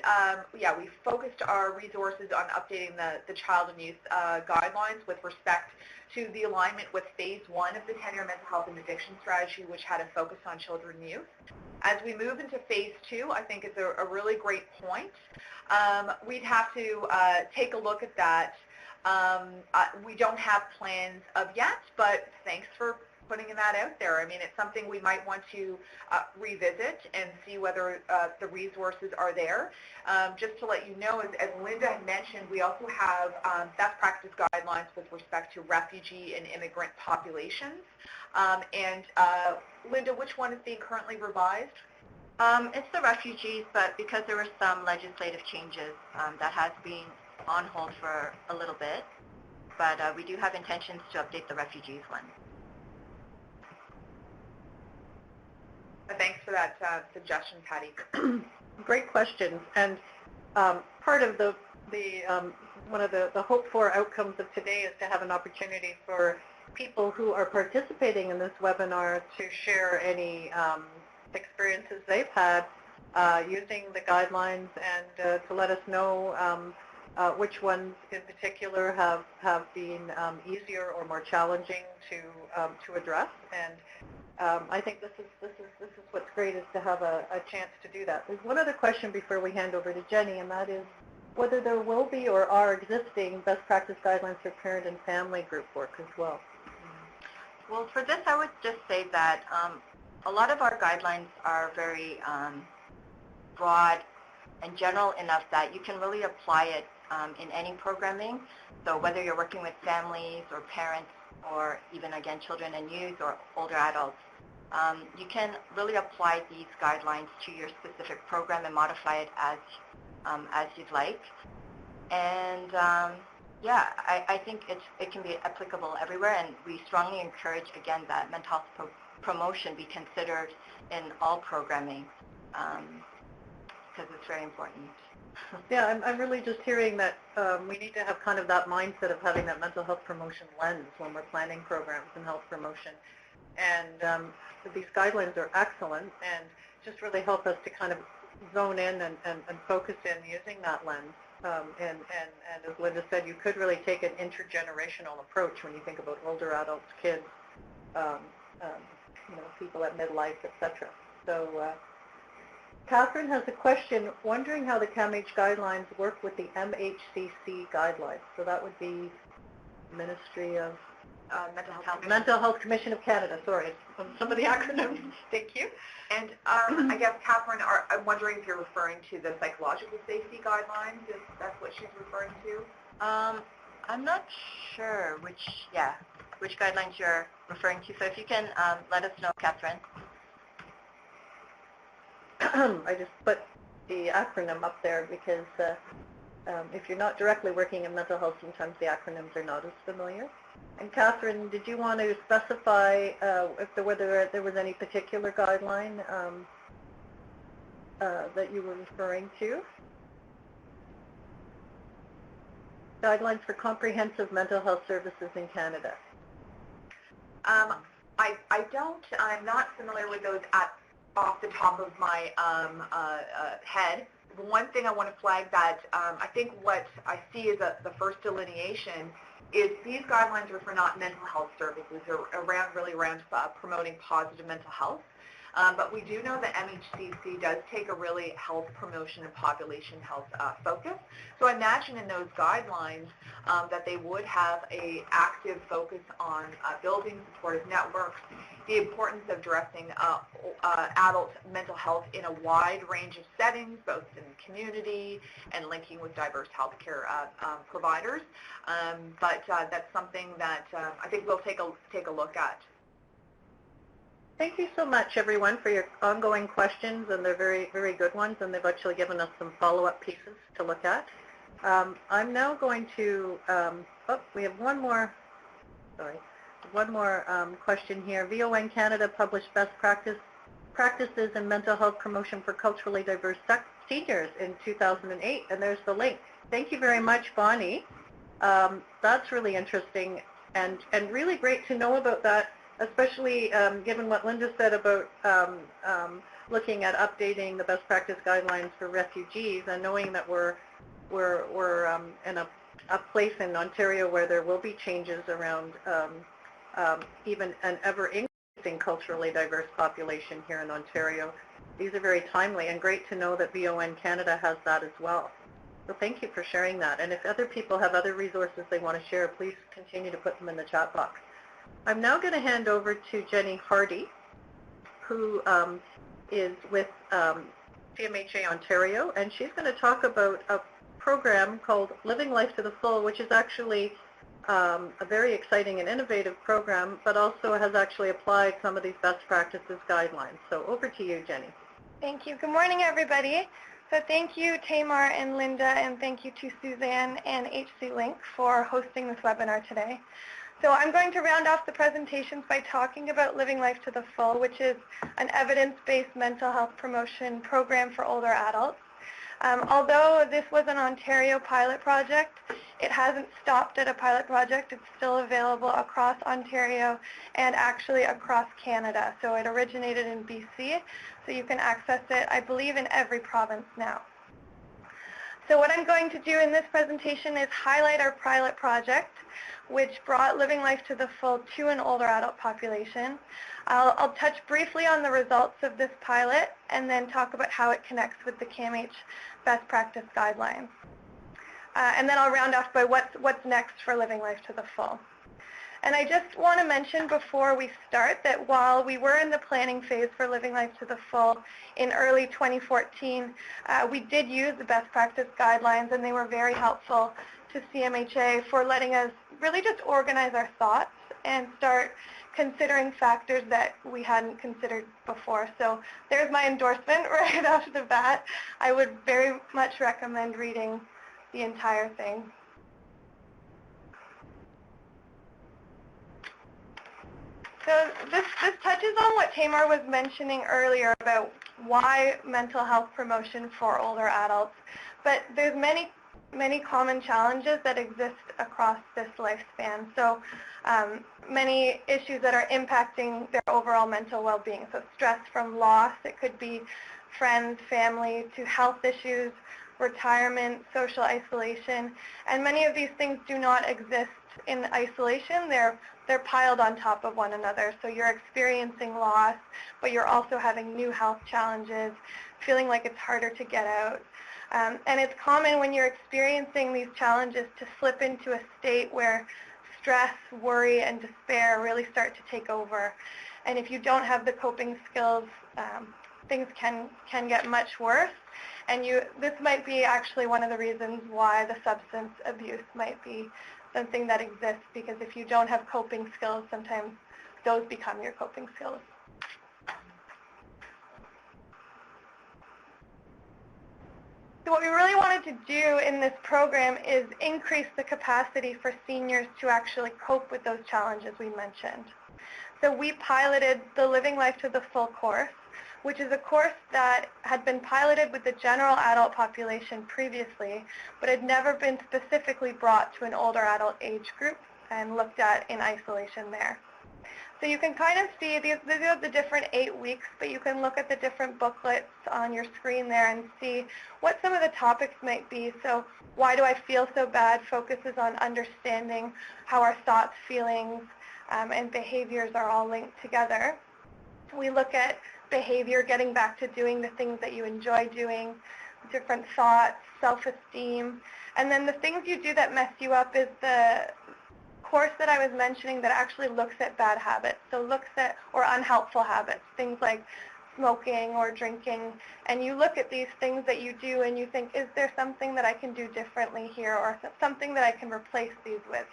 yeah, we've focused our resources on updating the child and youth guidelines with respect to the alignment with phase 1 of the 10-year mental health and addiction strategy, which had a focus on children and youth. As we move into phase 2, I think it's a really great point. We'd have to take a look at that. We don't have plans of yet, but thanks for putting that out there. I mean, it's something we might want to revisit and see whether the resources are there. Just to let you know, as Linda had mentioned, we also have best practice guidelines with respect to refugee and immigrant populations. And Linda, which one is being currently revised? It's the refugees, but because there were some legislative changes, that has been on hold for a little bit, but we do have intentions to update the refugees one. Thanks for that suggestion, Patty. Great questions. And part of one of the hoped for outcomes of today is to have an opportunity for people who are participating in this webinar to share any experiences they've had using the guidelines, and to let us know which ones in particular have been easier or more challenging to address. And I think this is what's great, is to have a chance to do that. There's one other question before we hand over to Jenny, and that is whether there will be or are existing best practice guidelines for parent and family group work as well. Well, for this, I would just say that a lot of our guidelines are very broad and general enough that you can really apply it in any programming. So whether you're working with families or parents, or even, again, children and youth or older adults, you can really apply these guidelines to your specific program and modify it as you'd like. And yeah, I think it can be applicable everywhere, and we strongly encourage, again, that mental health promotion be considered in all programming, because it's very important. Yeah, I'm really just hearing that we need to have kind of that mindset of having that mental health promotion lens when we're planning programs in health promotion. And these guidelines are excellent, and just really help us to kind of zone in and focus in using that lens. And as Linda said, you could really take an intergenerational approach when you think about older adults, kids, people at midlife, etc. So Catherine has a question, wondering how the CAMH guidelines work with the MHCC guidelines. So that would be Ministry of Mental Health Commission of Canada. Sorry, some of the acronyms. Thank you. And I guess, Catherine, I'm wondering if you're referring to the psychological safety guidelines, if that's what she's referring to? I'm not sure which guidelines you're referring to. So if you can let us know, Catherine. I just put the acronym up there because if you're not directly working in mental health, sometimes the acronyms are not as familiar. And Catherine, did you want to specify whether there was any particular guideline that you were referring to? Guidelines for comprehensive mental health services in Canada. I'm not familiar with those off the top of my head. One thing I want to flag that I think what I see is the first delineation is these guidelines are for not mental health services. They're really around promoting positive mental health. But we do know that MHCC does take a really health promotion and population health focus. So I imagine in those guidelines that they would have a active focus on building supportive networks, the importance of addressing adult mental health in a wide range of settings, both in the community and linking with diverse healthcare providers. But that's something that I think we'll take a look at. Thank you so much, everyone, for your ongoing questions, and they're very, very good ones, and they've actually given us some follow-up pieces to look at. I'm now going to, we have one more question here. VON Canada published best practices in mental health promotion for culturally diverse seniors in 2008, and there's the link. Thank you very much, Bonnie. That's really interesting and really great to know about that, especially given what Linda said about looking at updating the best practice guidelines for refugees, and knowing that we're in a place in Ontario where there will be changes around even an ever-increasing culturally diverse population here in Ontario. These are very timely, and great to know that VON Canada has that as well. So thank you for sharing that. And if other people have other resources they want to share, please continue to put them in the chat box. I'm now going to hand over to Jenny Hardy, who is with CMHA Ontario, and she's going to talk about a program called Living Life to the Full, which is actually a very exciting and innovative program, but also has actually applied some of these best practices guidelines. So over to you, Jenny. Thank you. Good morning, everybody. So thank you, Tamar and Linda, and thank you to Suzanne and HC Link for hosting this webinar today. So I'm going to round off the presentations by talking about Living Life to the Full, which is an evidence-based mental health promotion program for older adults. Although this was an Ontario pilot project, it hasn't stopped at a pilot project. It's still available across Ontario and actually across Canada. So it originated in BC, so you can access it, I believe, in every province now. So what I'm going to do in this presentation is highlight our pilot project, which brought Living Life to the Full to an older adult population. I'll touch briefly on the results of this pilot and then talk about how it connects with the CAMH best practice guidelines. And then I'll round off by what's next for Living Life to the Full. And I just want to mention before we start that while we were in the planning phase for Living Life to the Full in early 2014, we did use the best practice guidelines, and they were very helpful to CMHA for letting us really just organize our thoughts and start considering factors that we hadn't considered before. So there's my endorsement right off the bat. I would very much recommend reading the entire thing. So this touches on what Tamar was mentioning earlier about why mental health promotion for older adults, but there's many common challenges that exist across this lifespan. So many issues that are impacting their overall mental well-being. So stress from loss, it could be friends, family, to health issues, retirement, social isolation, and many of these things do not exist in isolation. They're piled on top of one another. So you're experiencing loss, but you're also having new health challenges, feeling like it's harder to get out. And it's common when you're experiencing these challenges to slip into a state where stress, worry, and despair really start to take over. And if you don't have the coping skills, things can get much worse. And this might be actually one of the reasons why the substance abuse might be something that exists, because if you don't have coping skills, sometimes those become your coping skills. So what we really wanted to do in this program is increase the capacity for seniors to actually cope with those challenges we mentioned. So we piloted the Living Life to the Full course, which is a course that had been piloted with the general adult population previously, but had never been specifically brought to an older adult age group and looked at in isolation there. So you can kind of see, these are the different 8 weeks, but you can look at the different booklets on your screen there and see what some of the topics might be. So why do I feel so bad focuses on understanding how our thoughts, feelings, and behaviors are all linked together. We look at behavior, getting back to doing the things that you enjoy doing, different thoughts, self-esteem. And then the things you do that mess you up is the course that I was mentioning that actually looks at bad habits, so looks at, or unhelpful habits, things like smoking or drinking, and you look at these things that you do and you think, is there something that I can do differently here, or something that I can replace these with?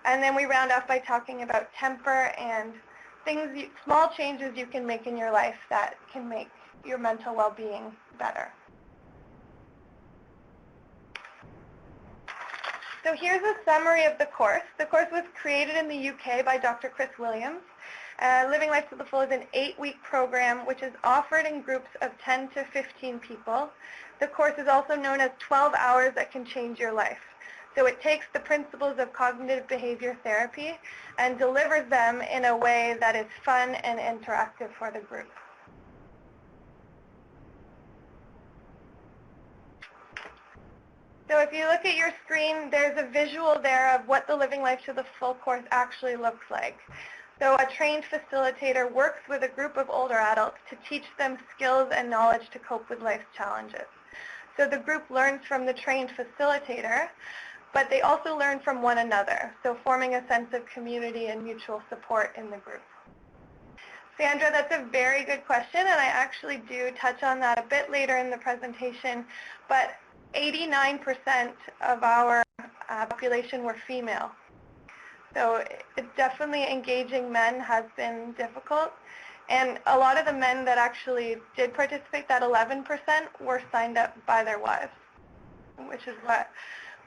And then we round off by talking about temper and things, small changes you can make in your life that can make your mental well-being better. So here's a summary of the course. The course was created in the UK by Dr. Chris Williams. Living Life to the Full is an 8-week program which is offered in groups of 10 to 15 people. The course is also known as 12 Hours That Can Change Your Life. So it takes the principles of cognitive behavior therapy and delivers them in a way that is fun and interactive for the group. So if you look at your screen, there's a visual there of what the Living Life to the Full course actually looks like. So a trained facilitator works with a group of older adults to teach them skills and knowledge to cope with life's challenges. So the group learns from the trained facilitator, but they also learn from one another, so forming a sense of community and mutual support in the group. Sandra, that's a very good question, and I actually do touch on that a bit later in the presentation, but 89% of our population were female. So definitely engaging men has been difficult. And a lot of the men that actually did participate, that 11%, were signed up by their wives, which is what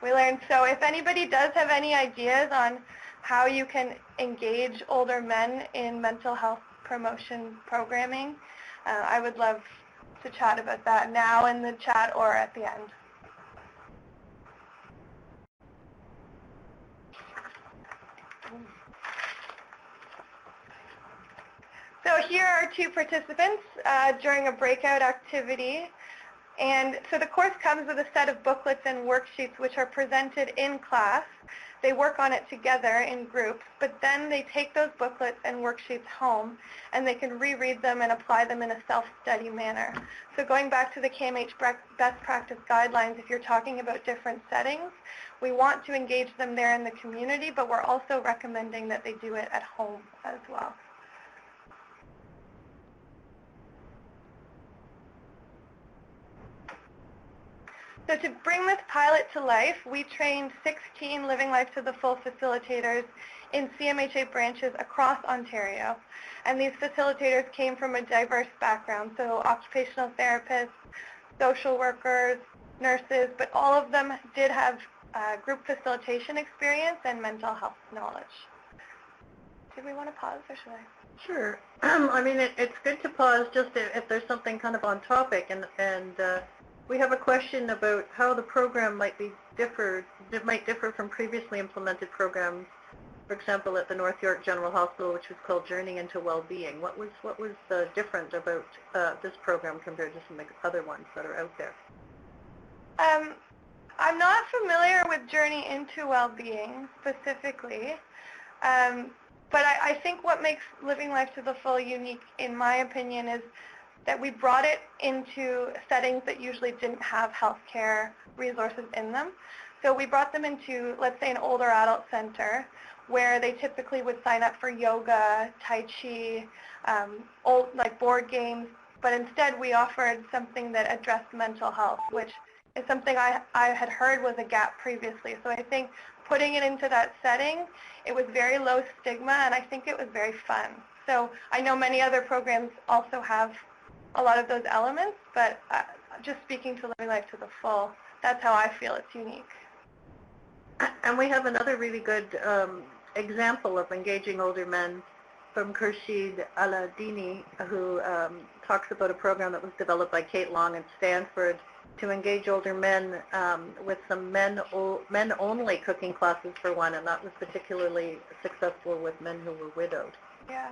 we learned. So if anybody does have any ideas on how you can engage older men in mental health promotion programming, I would love to chat about that now in the chat or at the end. So here are 2 participants during a breakout activity. And so the course comes with a set of booklets and worksheets which are presented in class. They work on it together in groups, but then they take those booklets and worksheets home and they can reread them and apply them in a self-study manner. So going back to the KMH best practice guidelines, if you're talking about different settings, we want to engage them there in the community, but we're also recommending that they do it at home as well. So to bring this pilot to life, we trained 16 Living Life to the Full facilitators in CMHA branches across Ontario. And these facilitators came from a diverse background, so occupational therapists, social workers, nurses, but all of them did have group facilitation experience and mental health knowledge. Did we want to pause or should I? Sure. I mean, it's good to pause just if there's something kind of on topic, and we have a question about how the program might differ from previously implemented programs. For example, at the North York General Hospital, which was called Journey into Wellbeing. What was different about this program compared to some other ones that are out there? I'm not familiar with Journey into Wellbeing specifically, but I think what makes Living Life to the Full unique, in my opinion, is that we brought it into settings that usually didn't have healthcare resources in them. So we brought them into, let's say, an older adult center where they typically would sign up for yoga, tai chi, like board games, but instead we offered something that addressed mental health, which is something I had heard was a gap previously. So I think putting it into that setting, it was very low stigma, and I think it was very fun. So I know many other programs also have a lot of those elements, but just speaking to Living Life to the Full, that's how I feel it's unique. And we have another really good example of engaging older men from Khurshid Aladini, who talks about a program that was developed by Kate Long at Stanford to engage older men with some men-only cooking classes for one, and that was particularly successful with men who were widowed. Yeah.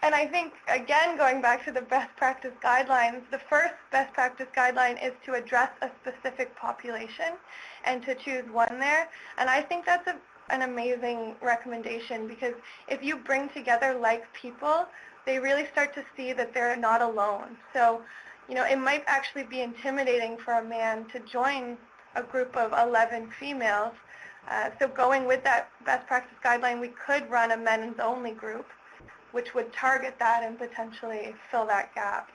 And I think, again, going back to the best practice guidelines, the first best practice guideline is to address a specific population and to choose one there. And I think that's an amazing recommendation, because if you bring together like people, they really start to see that they're not alone. So, it might actually be intimidating for a man to join a group of 11 females. So going with that best practice guideline, we could run a men's only group, which would target that and potentially fill that gap.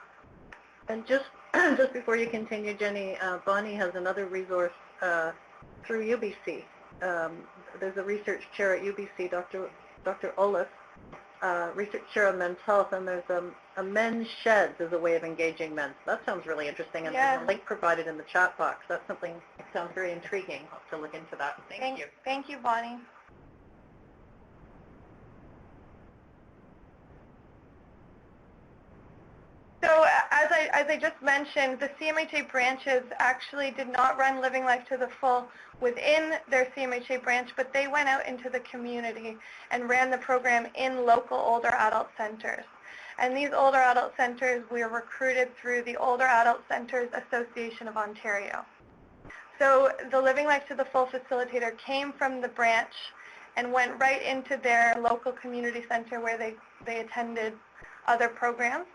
And just before you continue, Jenny, Bonnie has another resource through UBC. There's a research chair at UBC, Dr. Olaf, research chair of men's health, and there's a men's sheds as a way of engaging men. So that sounds really interesting, and there's a link provided in the chat box. That's something that sounds very intriguing. I'll have to look into that. Thank you. Thank you, Bonnie. So as I just mentioned, the CMHA branches actually did not run Living Life to the Full within their CMHA branch, but they went out into the community and ran the program in local older adult centers. And these older adult centers were recruited through the Older Adult Centers Association of Ontario. So the Living Life to the Full facilitator came from the branch and went right into their local community center where they attended other programs.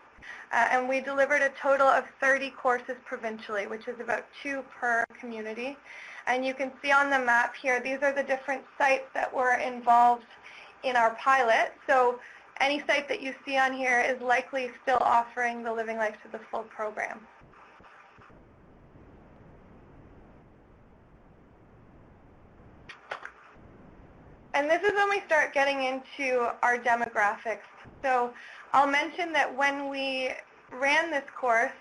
And we delivered a total of 30 courses provincially, which is about 2 per community. And you can see on the map here, these are the different sites that were involved in our pilot. So any site that you see on here is likely still offering the Living Life to the Full program. And this is when we start getting into our demographics. So I'll mention that when we ran this course,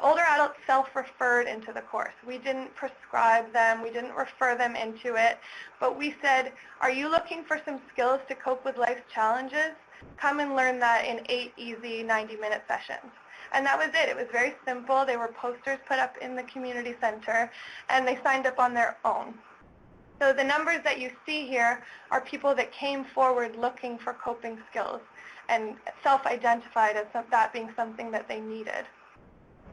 older adults self-referred into the course. We didn't prescribe them, we didn't refer them into it, but we said, are you looking for some skills to cope with life's challenges? Come and learn that in 8 easy 90-minute sessions. And that was it. It was very simple. There were posters put up in the community center, and they signed up on their own. So the numbers that you see here are people that came forward looking for coping skills and self-identified as that being something that they needed.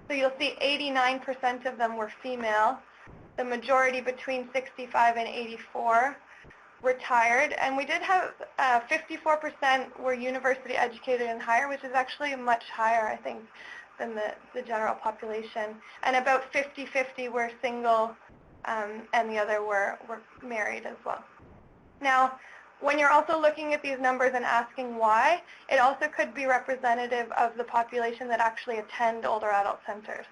So you'll see 89% of them were female, the majority between 65 and 84, retired, and we did have 54% were university educated and higher, which is actually much higher, I think, than the general population. And about 50-50 were single, and the other were married as well. Now, when you're also looking at these numbers and asking why, it also could be representative of the population that actually attend older adult centers.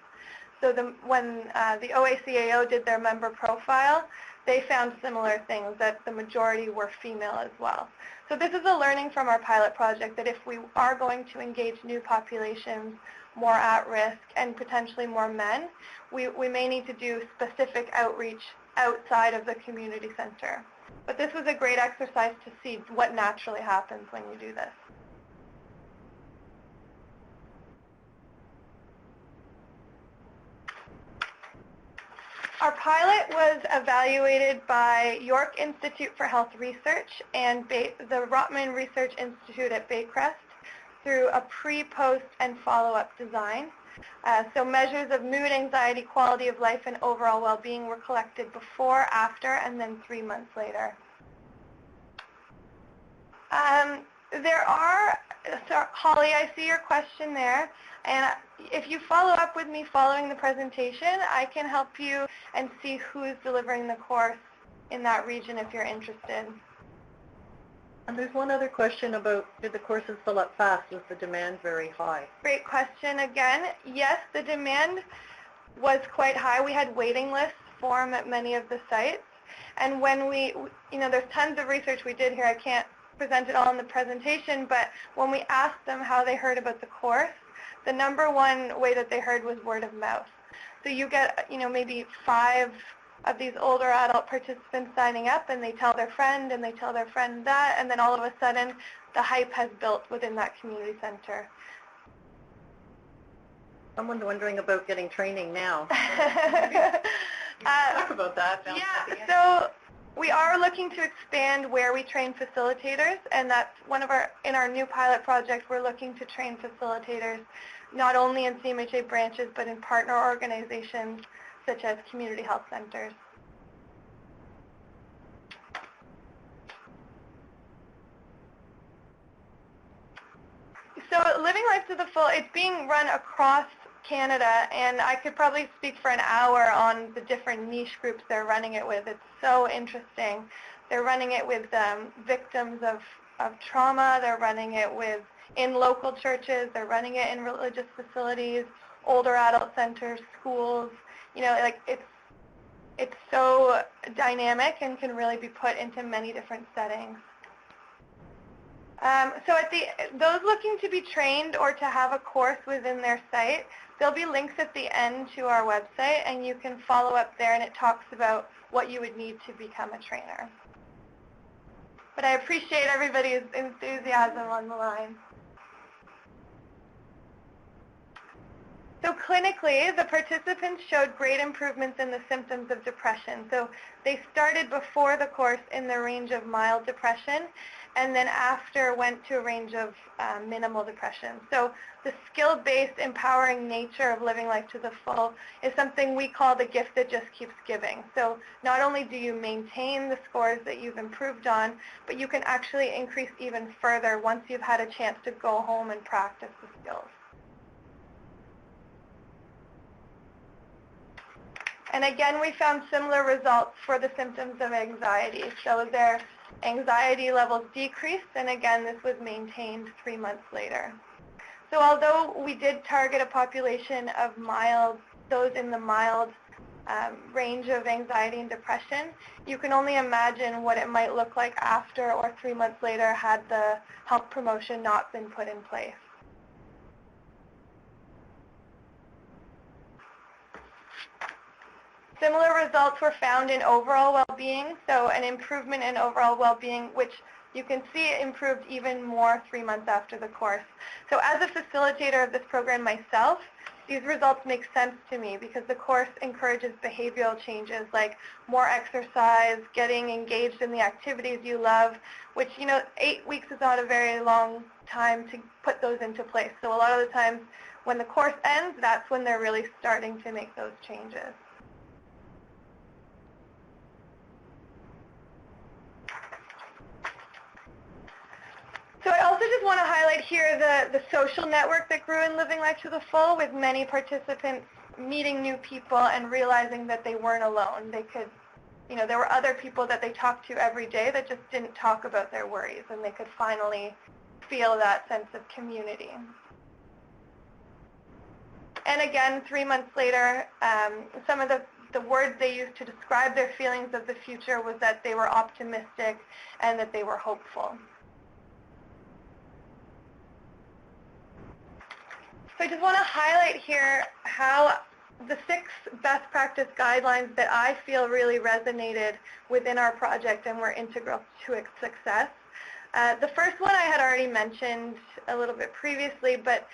So when the OACAO did their member profile, they found similar things, that the majority were female as well. So this is a learning from our pilot project, that if we are going to engage new populations, more at risk, and potentially more men, we may need to do specific outreach outside of the community center. But this was a great exercise to see what naturally happens when you do this. Our pilot was evaluated by York Institute for Health Research and the Rotman Research Institute at Baycrest through a pre, post, and follow-up design. So measures of mood, anxiety, quality of life, and overall well-being were collected before, after, and then 3 months later. So Holly, I see your question there, and if you follow up with me following the presentation, I can help you and see who's delivering the course in that region if you're interested. And there's one other question about, did the courses fill up fast? Was the demand very high? Great question again. Yes, the demand was quite high. We had waiting lists form at many of the sites. And when there's tons of research we did here. I can't present it all in the presentation, but when we asked them how they heard about the course, the number one way that they heard was word of mouth. So you get, maybe 5 of these older adult participants signing up, and they tell their friend, and they tell their friend that, and then all of a sudden the hype has built within that community center. Someone's wondering about getting training now. Talk about that. Yeah, so We are looking to expand where we train facilitators, and that's in our new pilot project, we're looking to train facilitators not only in CMHA branches, but in partner organizations such as community health centers. So Living Life to the Full, it's being run across Canada, and I could probably speak for an hour on the different niche groups they're running it with. It's so interesting. They're running it with victims of trauma. They're running it in local churches. They're running it in religious facilities, older adult centers, schools. Like it's so dynamic and can really be put into many different settings. So those looking to be trained or to have a course within their site, there'll be links at the end to our website, and you can follow up there, and it talks about what you would need to become a trainer. But I appreciate everybody's enthusiasm on the line. So clinically, the participants showed great improvements in the symptoms of depression. So they started before the course in the range of mild depression, and then after went to a range of minimal depression. So the skill-based, empowering nature of Living Life to the Full is something we call the gift that just keeps giving. So not only do you maintain the scores that you've improved on, but you can actually increase even further once you've had a chance to go home and practice the skills. And again, we found similar results for the symptoms of anxiety. So their anxiety levels decreased, and again, this was maintained 3 months later. So although we did target a population of those in the mild range of anxiety and depression, you can only imagine what it might look like after or 3 months later had the health promotion not been put in place. Similar results were found in overall well-being, so an improvement in overall well-being, which you can see improved even more 3 months after the course. So as a facilitator of this program myself, these results make sense to me because the course encourages behavioral changes like more exercise, getting engaged in the activities you love, which, 8 weeks is not a very long time to put those into place. So a lot of the times when the course ends, that's when they're really starting to make those changes. So I also just want to highlight here the social network that grew in Living Life to the Full, with many participants meeting new people and realizing that they weren't alone. They could, there were other people that they talked to every day that just didn't talk about their worries, and they could finally feel that sense of community. And again, 3 months later, some of the words they used to describe their feelings of the future was that they were optimistic and that they were hopeful. So I just want to highlight here how the 6 best practice guidelines that I feel really resonated within our project and were integral to its success. The first one I had already mentioned a little bit previously, but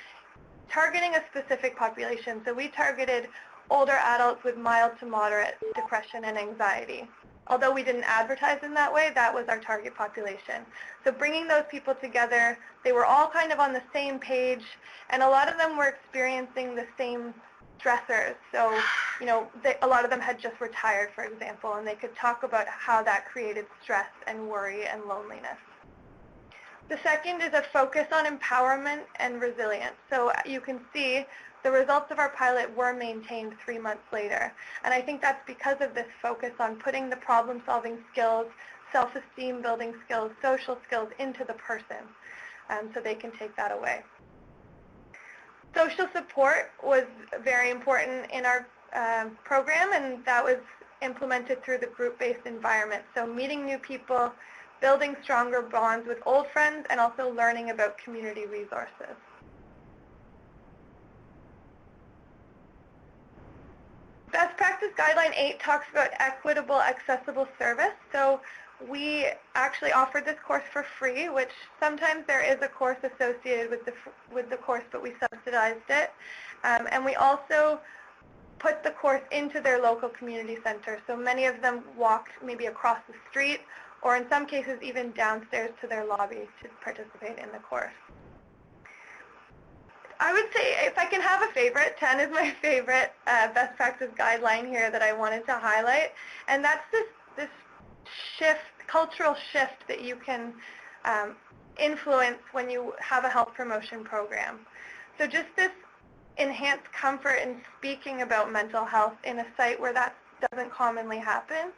targeting a specific population. So we targeted older adults with mild to moderate depression and anxiety. Although we didn't advertise in that way, that was our target population. So bringing those people together, they were all kind of on the same page, and a lot of them were experiencing the same stressors. So, a lot of them had just retired, for example, and they could talk about how that created stress and worry and loneliness. The second is a focus on empowerment and resilience. So you can see the results of our pilot were maintained 3 months later. And I think that's because of this focus on putting the problem-solving skills, self-esteem building skills, social skills into the person, so they can take that away. Social support was very important in our program, and that was implemented through the group-based environment. So meeting new people, building stronger bonds with old friends, and also learning about community resources. Best Practice Guideline 8 talks about equitable, accessible service. So we actually offered this course for free, which sometimes there is a course associated with the course, but we subsidized it. And we also put the course into their local community center. So many of them walked maybe across the street, or in some cases even downstairs to their lobby to participate in the course. I would say, if I can have a favorite, 10 is my favorite best practice guideline here that I wanted to highlight, and that's this shift, cultural shift that you can influence when you have a health promotion program. So just this enhanced comfort in speaking about mental health in a site where that doesn't commonly happen.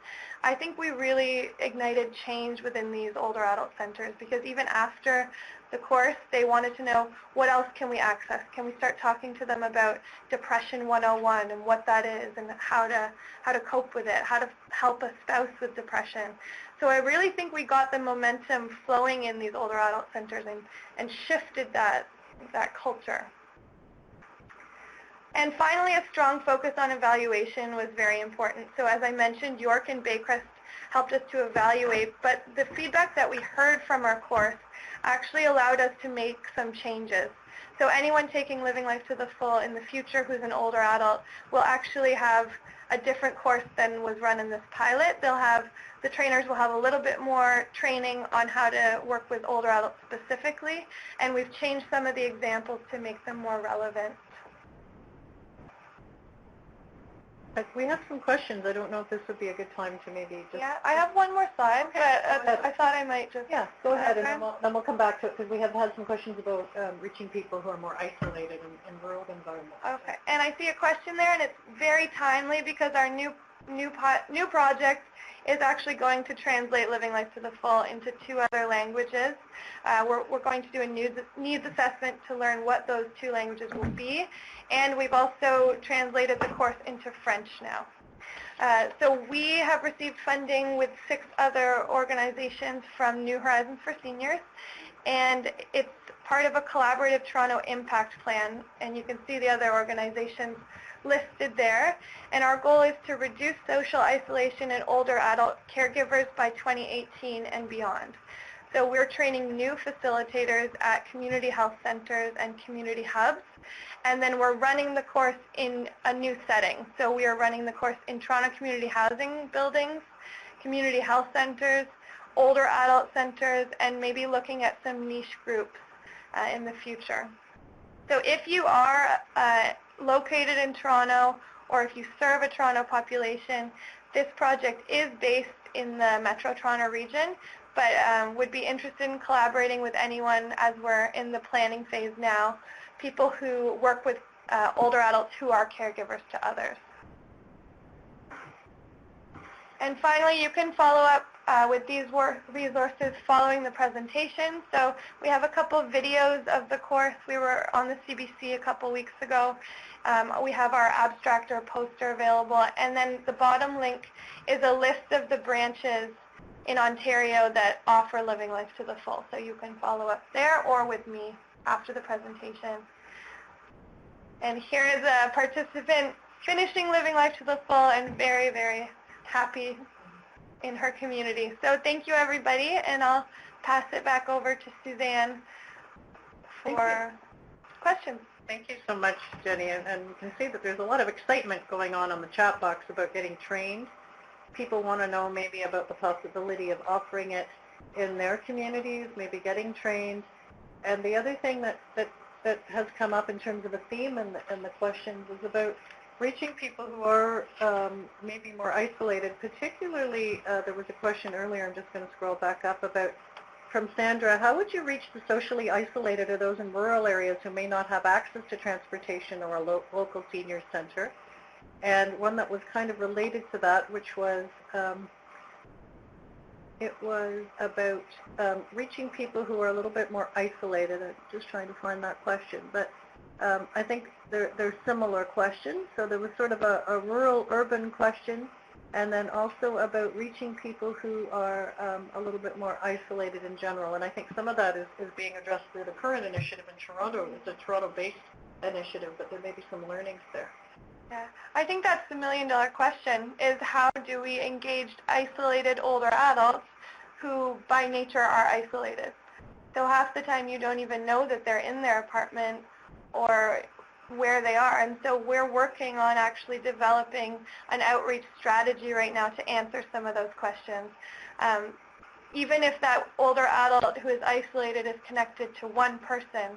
I think we really ignited change within these older adult centers, because even after the course, they wanted to know, what else can we access? Can we start talking to them about Depression 101 and what that is, and how to cope with it, how to help a spouse with depression. So I really think we got the momentum flowing in these older adult centers and shifted that culture. And finally, a strong focus on evaluation was very important. So as I mentioned, York and Baycrest helped us to evaluate, but the feedback that we heard from our course actually allowed us to make some changes. So anyone taking Living Life to the Full in the future who's an older adult will actually have a different course than was run in this pilot. The trainers will have a little bit more training on how to work with older adults specifically, and we've changed some of the examples to make them more relevant. We have some questions. I don't know if this would be a good time to maybe just... Yeah, I have one more slide, but I thought I might just... Yeah, go ahead, and then we'll come back to it, because we have had some questions about reaching people who are more isolated in rural environments. Okay, and I see a question there, and it's very timely, because our new project is actually going to translate Living Life to the Full into 2 other languages. We're going to do a needs assessment to learn what those 2 languages will be, and we've also translated the course into French now. So we have received funding with 6 other organizations from New Horizons for Seniors, and it's part of a collaborative Toronto impact plan, and you can see the other organizations listed there. And our goal is to reduce social isolation in older adult caregivers by 2018 and beyond. So we're training new facilitators at community health centers and community hubs, and then we're running the course in a new setting. So we are running the course in Toronto community housing buildings, community health centers, older adult centers, and maybe looking at some niche groups in the future. So if you are located in Toronto, or if you serve a Toronto population, this project is based in the Metro Toronto region, but would be interested in collaborating with anyone as we're in the planning phase now, people who work with older adults who are caregivers to others. And finally, you can follow up with these resources following the presentation. So we have a couple of videos of the course. We were on the CBC a couple weeks ago. We have our abstract or poster available. And then the bottom link is a list of the branches in Ontario that offer Living Life to the Full. So you can follow up there or with me after the presentation. And here is a participant finishing Living Life to the Full and very, very happy in her community. So thank you, everybody, and I'll pass it back over to Suzanne for questions. Thank you so much, Jenny. And you can see that there's a lot of excitement going on the chat box about getting trained. People want to know maybe about the possibility of offering it in their communities, maybe getting trained. And the other thing that has come up in terms of a theme in the questions is about reaching people who are maybe more isolated. Particularly, there was a question earlier, I'm just going to scroll back up, from Sandra, how would you reach the socially isolated or those in rural areas who may not have access to transportation or a local senior center? And one that was kind of related to that, which was, it was about reaching people who are a little bit more isolated. I'm just trying to find that question. But I think they're similar questions. So there was sort of a rural-urban question, and then also about reaching people who are a little bit more isolated in general. And I think some of that is being addressed through the current initiative in Toronto. It's a Toronto-based initiative, but there may be some learnings there. Yeah, I think that's the million-dollar question, is how do we engage isolated older adults who by nature are isolated? So half the time you don't even know that they're in their apartment, or where they are. And so we're working on actually developing an outreach strategy right now to answer some of those questions. Even if that older adult who is isolated is connected to one person,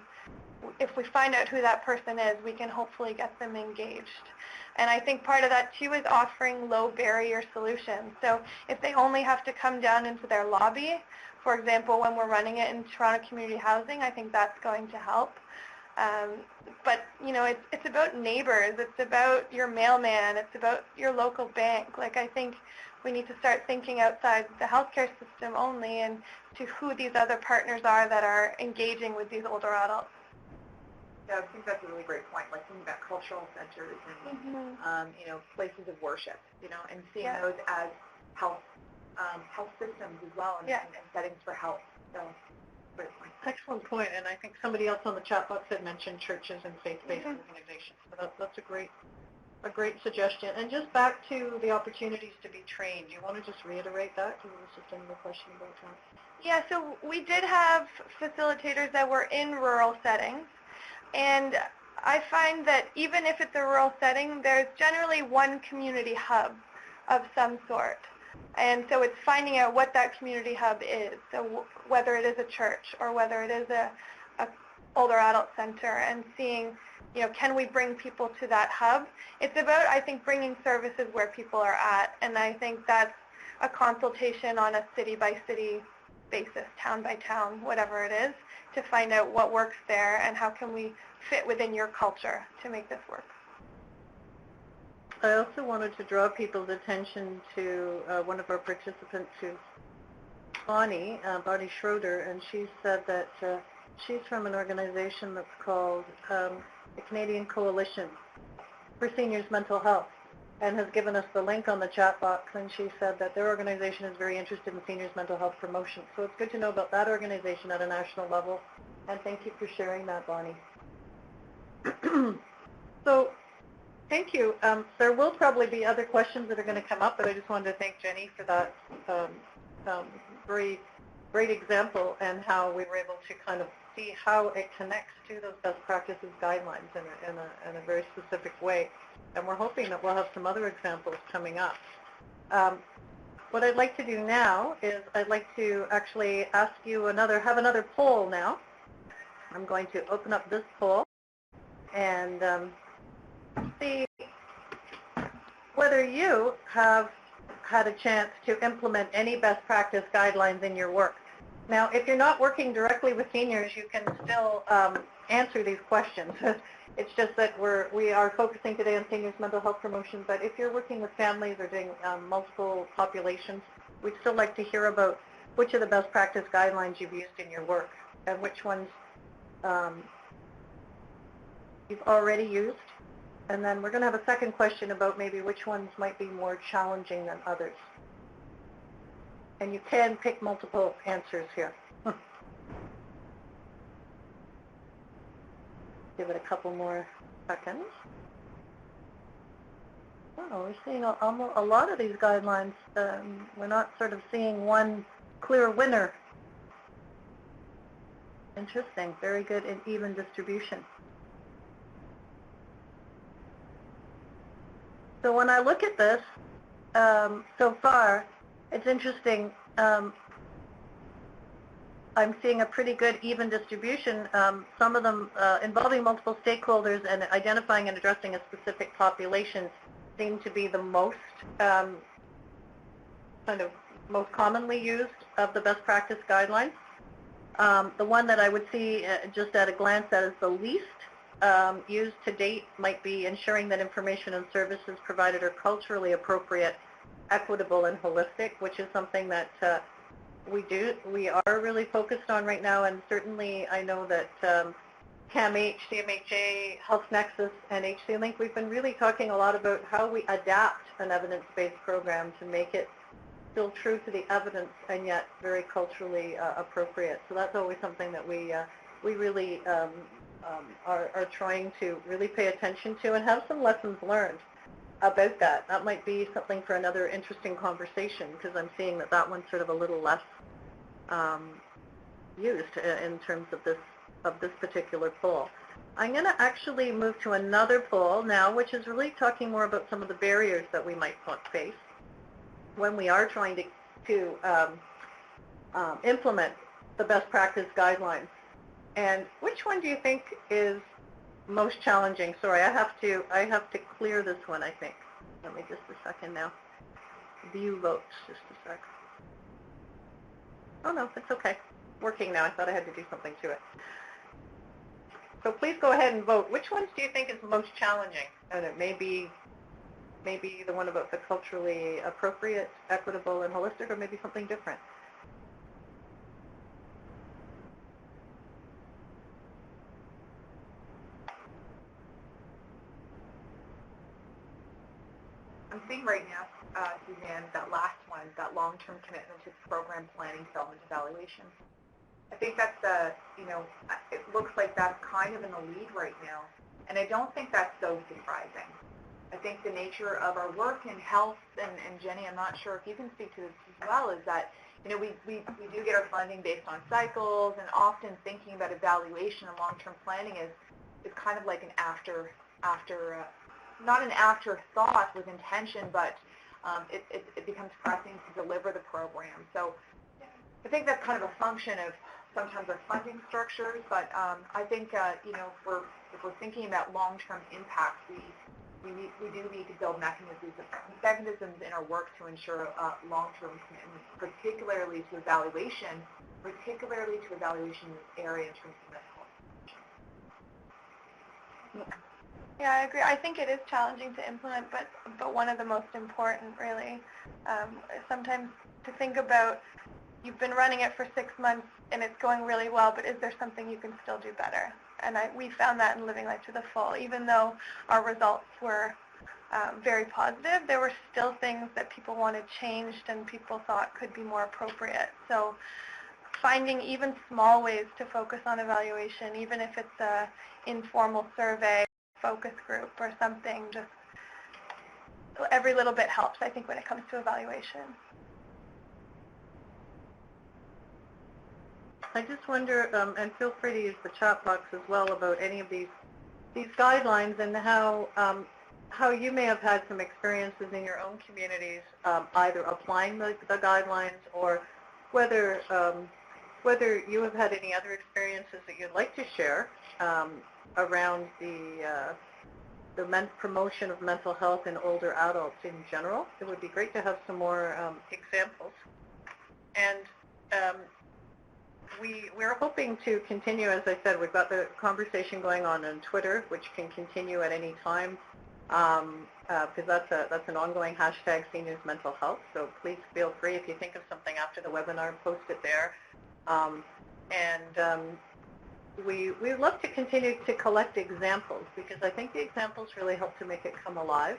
if we find out who that person is, we can hopefully get them engaged. And I think part of that too is offering low barrier solutions. So if they only have to come down into their lobby, for example, when we're running it in Toronto Community Housing, I think that's going to help. But you know, it's about neighbors, it's about your mailman, it's about your local bank. Like, I think we need to start thinking outside the healthcare system only and to who these other partners are that are engaging with these older adults. Yeah, I think that's a really great point, like thinking about cultural centers and, you know, places of worship, you know, and seeing those as health systems as well and settings for health. So, great point. Excellent point, and I think somebody else on the chat box had mentioned churches and faith-based organizations. So that's a great suggestion. And just back to the opportunities to be trained, do you want to just reiterate that? Because there was just another question about that. Yeah, so we did have facilitators that were in rural settings, and I find that even if it's a rural setting, there's generally one community hub of some sort. And so it's finding out what that community hub is, so whether it is a church or whether it is a older adult center, and seeing, you know, can we bring people to that hub? It's about, I think, bringing services where people are at, and I think that's a consultation on a city-by-city basis, town-by-town, whatever it is, to find out what works there and how can we fit within your culture to make this work. I also wanted to draw people's attention to one of our participants, who's Bonnie Schroeder, and she said that she's from an organization that's called the Canadian Coalition for Seniors' Mental Health, and has given us the link on the chat box, and she said that their organization is very interested in seniors' mental health promotion. So it's good to know about that organization at a national level, and thank you for sharing that, Bonnie. So, thank you. There will probably be other questions that are going to come up, but I just wanted to thank Jenny for that very great example, and how we were able to kind of see how it connects to those best practices guidelines in a very specific way. And we're hoping that we'll have some other examples coming up. What I'd like to do now is I'd like to actually ask you have another poll now. I'm going to open up this poll and see whether you have had a chance to implement any best practice guidelines in your work. Now, if you're not working directly with seniors, you can still answer these questions. It's just that we are focusing today on seniors' mental health promotion, but if you're working with families or doing multiple populations, we'd still like to hear about which of the best practice guidelines you've used in your work and which ones you've already used. And then we're going to have a second question about maybe which ones might be more challenging than others. And you can pick multiple answers here. Give it a couple more seconds. Oh, we're seeing a lot of these guidelines. We're not sort of seeing one clear winner. Interesting. Very good and even distribution. So when I look at this, so far, it's interesting. I'm seeing a pretty good even distribution. Some of them involving multiple stakeholders and identifying and addressing a specific population seem to be the most most commonly used of the best practice guidelines. The one that I would see just at a glance at is the least used to date might be ensuring that information and services provided are culturally appropriate, equitable, and holistic, which is something that we are really focused on right now. And certainly I know that CAMH, CMHA, Health Nexus, and HC Link, we've been really talking a lot about how we adapt an evidence-based program to make it still true to the evidence and yet very culturally appropriate. So that's always something that we really are trying to really pay attention to and have some lessons learned about that. That might be something for another interesting conversation, because I'm seeing that one's sort of a little less used in terms of this particular poll. I'm going to actually move to another poll now, which is really talking more about some of the barriers that we might face when we are trying to implement the best practice guidelines. And which one do you think is most challenging? Sorry, I have to clear this one, I think. Let me just a second now. View votes, just a sec. Oh no, it's okay. Working now. I thought I had to do something to it. So please go ahead and vote. Which ones do you think is most challenging? And it may be the one about the culturally appropriate, equitable, and holistic, or maybe something different. I'm seeing right now, Suzanne, that last one, that long-term commitment to program planning, development, evaluation. I think that's it looks like that's kind of in the lead right now, and I don't think that's so surprising. I think the nature of our work in health, and Jenny, I'm not sure if you can speak to this as well, is that we do get our funding based on cycles, and often thinking about evaluation and long-term planning is kind of like an not an afterthought with intention, but it becomes pressing to deliver the program. So I think that's kind of a function of sometimes our funding structures, but I think if we're thinking about long-term impact, we do need to build mechanisms in our work to ensure long-term commitment, particularly to evaluation area in terms of medical. Yeah, I agree. I think it is challenging to implement, but one of the most important, really. Sometimes to think about, you've been running it for 6 months and it's going really well, but is there something you can still do better? And we found that in Living Life to the Full. Even though our results were very positive, there were still things that people wanted changed and people thought could be more appropriate. So finding even small ways to focus on evaluation, even if it's an informal survey, focus group or something, just every little bit helps, I think, when it comes to evaluation. I just wonder, and feel free to use the chat box as well, about any of these guidelines and how you may have had some experiences in your own communities, either applying the guidelines, or whether you have had any other experiences that you'd like to share around the promotion of mental health in older adults in general. It would be great to have some more examples. And we're hoping to continue, as I said, we've got the conversation going on Twitter, which can continue at any time, because that's an ongoing hashtag, Seniors Mental Health. So please feel free, if you think of something after the webinar, post it there. We'd love to continue to collect examples, because I think the examples really help to make it come alive.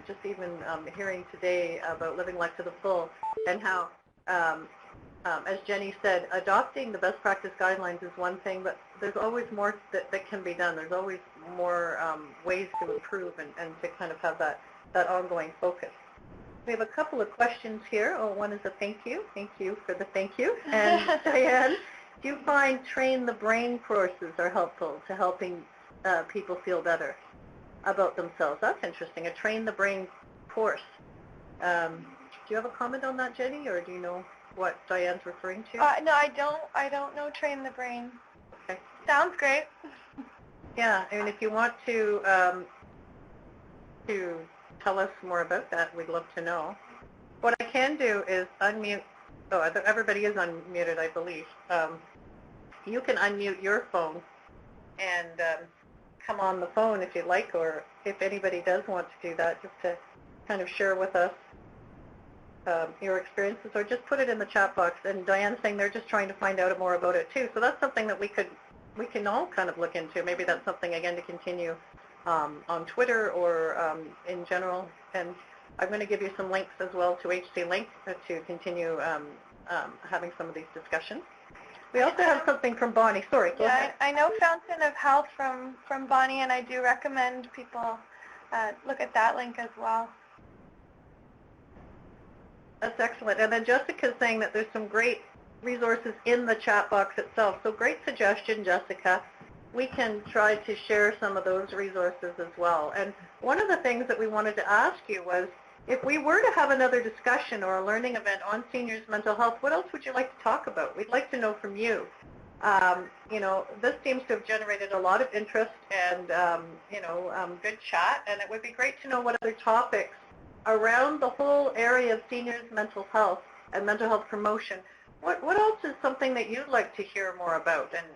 Just even hearing today about Living Life to the Full, and how, as Jenny said, adopting the best practice guidelines is one thing, but there's always more that can be done. There's always more ways to improve and to kind of have that ongoing focus. We have a couple of questions here. Oh, one is a thank you. Thank you for the thank you. And Diane, do you find Train the Brain courses are helpful to helping people feel better about themselves? That's interesting. A Train the Brain course. Do you have a comment on that, Jenny, or do you know what Diane's referring to? No, I don't know Train the Brain. Okay. Sounds great. Yeah, I mean, if you want to tell us more about that, we'd love to know. What I can do is unmute. Oh, everybody is unmuted, I believe. You can unmute your phone and come on the phone if you'd like, or if anybody does want to do that, just to kind of share with us your experiences, or just put it in the chat box. And Diane's saying they're just trying to find out more about it too. So that's something that we can all kind of look into. Maybe that's something, again, to continue on Twitter or in general. And I'm going to give you some links as well to HC Link to continue having some of these discussions. We also have something from Bonnie. Sorry, go ahead. I know Fountain of Health from Bonnie, and I do recommend people look at that link as well. That's excellent. And then Jessica's saying that there's some great resources in the chat box itself. So great suggestion, Jessica. we can try to share some of those resources as well. And one of the things that we wanted to ask you was, if we were to have another discussion or a learning event on seniors' mental health, what else would you like to talk about? We'd like to know from you. You know, this seems to have generated a lot of interest and, good chat, and it would be great to know what other topics around the whole area of seniors' mental health and mental health promotion. What else is something that you'd like to hear more about and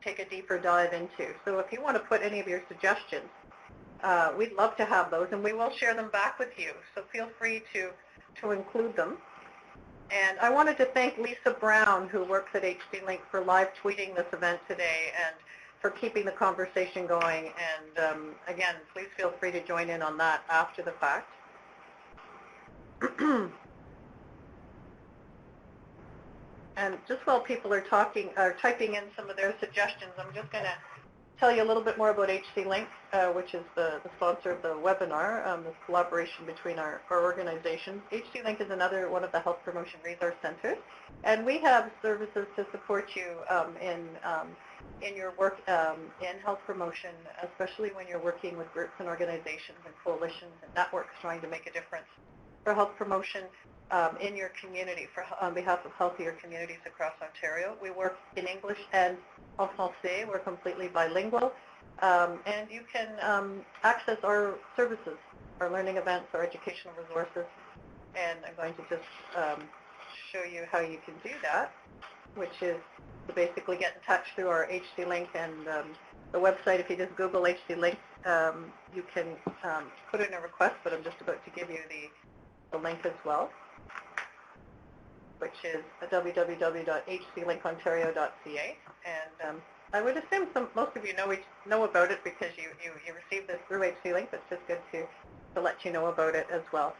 take a deeper dive into? So if you want to put any of your suggestions, we'd love to have those, and we will share them back with you. So feel free to include them. And I wanted to thank Lisa Brown, who works at HC Link, for live tweeting this event today and for keeping the conversation going. And again, please feel free to join in on that after the fact. And just while people are typing in some of their suggestions, I'm just going to tell you a little bit more about HC Link, which is the sponsor of the webinar, this collaboration between our organizations. HC Link is another one of the Health Promotion Resource Centers, and we have services to support you in your work in health promotion, especially when you're working with groups and organizations and coalitions and networks trying to make a difference for health promotion in your community on behalf of healthier communities across Ontario. We work in English and en français. We're completely bilingual. And you can access our services, our learning events, our educational resources. And I'm going to just show you how you can do that, which is to basically get in touch through our HC Link and the website. If you just Google HC Link, you can put in a request, but I'm just about to give you the link as well, which is www.hclinkontario.ca. And I would assume most of you know about it because you received this through HC Link, but it's just good to let you know about it as well.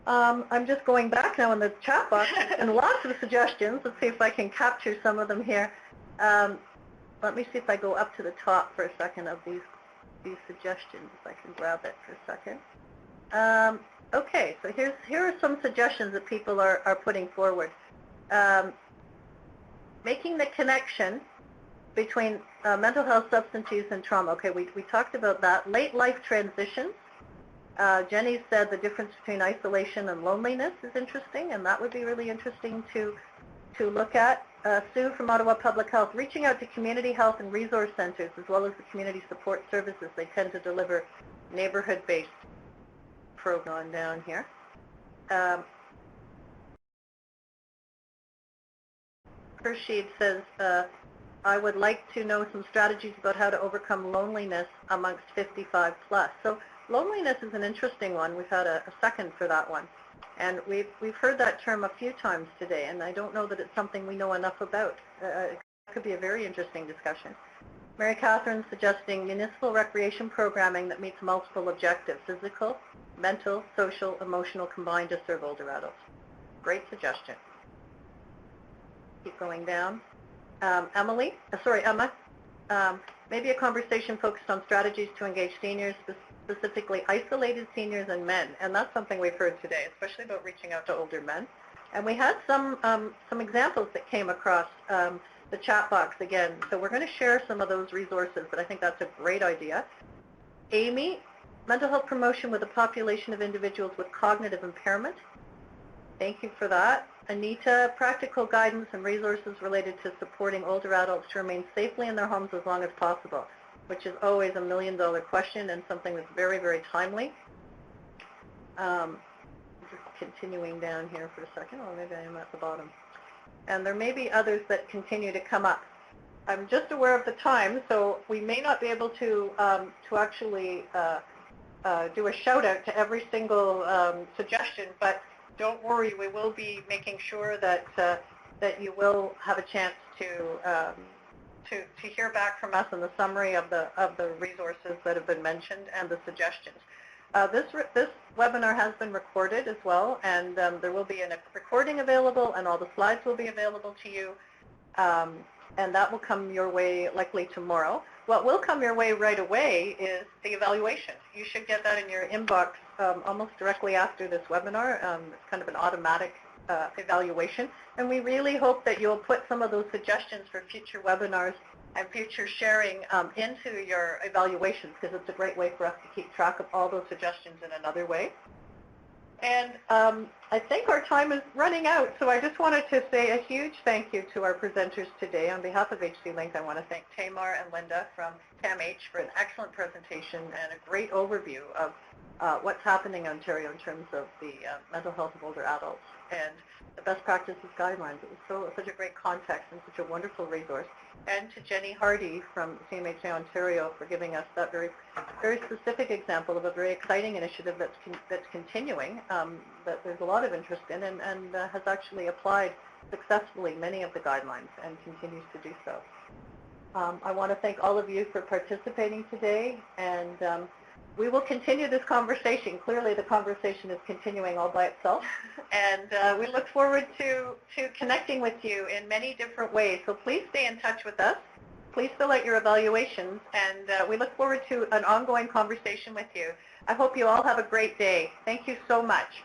I'm just going back now in the chat box and lots of suggestions. Let's see if I can capture some of them here. Let me see if I go up to the top for a second of these suggestions, if I can grab it for a second. Okay, so here are some suggestions that people are putting forward. Making the connection between mental health, substance use, and trauma. Okay, we talked about that. Late life transitions. Jenny said the difference between isolation and loneliness is interesting, and that would be really interesting to look at. Sue from Ottawa Public Health, reaching out to community health and resource centers as well as the community support services. They tend to deliver neighborhood-based program down here. Hershey says, I would like to know some strategies about how to overcome loneliness amongst 55 plus. So loneliness is an interesting one. We've had a second for that one. And we've heard that term a few times today, and I don't know that it's something we know enough about. It could be a very interesting discussion. Mary Catherine suggesting municipal recreation programming that meets multiple objectives, physical, mental, social, emotional, combined to serve older adults. Great suggestion. Keep going down. Emma, maybe a conversation focused on strategies to engage seniors, specifically isolated seniors and men. And that's something we've heard today, especially about reaching out to older men. And we had some examples that came across the chat box again. So we're going to share some of those resources, but I think that's a great idea. Amy, mental health promotion with a population of individuals with cognitive impairment. Thank you for that. Anita, practical guidance and resources related to supporting older adults to remain safely in their homes as long as possible, which is always $1 million question and something that's very, very timely. Just continuing down here for a second, or maybe I am at the bottom. And there may be others that continue to come up. I'm just aware of the time, so we may not be able to actually do a shout out to every single suggestion, but don't worry, we will be making sure that that you will have a chance to hear back from us in the summary of the resources that have been mentioned and the suggestions. This webinar has been recorded as well, and there will be a recording available, and all the slides will be available to you, and that will come your way likely tomorrow. What will come your way right away is the evaluation. You should get that in your inbox almost directly after this webinar. It's kind of an automatic evaluation, and we really hope that you'll put some of those suggestions for future webinars and future sharing into your evaluations, because it's a great way for us to keep track of all those suggestions in another way. And I think our time is running out, so I just wanted to say a huge thank you to our presenters today. On behalf of HC Link, I want to thank Tamar and Linda from CAMH for an excellent presentation and a great overview of what's happening in Ontario in terms of the mental health of older adults and the best practices guidelines. It was such a great context and such a wonderful resource. And to Jenny Hardy from CMHA Ontario for giving us that very specific example of a very exciting initiative that's continuing, that there's a lot of interest in, and has actually applied successfully many of the guidelines and continues to do so. I want to thank all of you for participating today, and we will continue this conversation. Clearly, the conversation is continuing all by itself, and we look forward to connecting with you in many different ways. So please stay in touch with us. Please fill out your evaluations, and we look forward to an ongoing conversation with you. I hope you all have a great day. Thank you so much.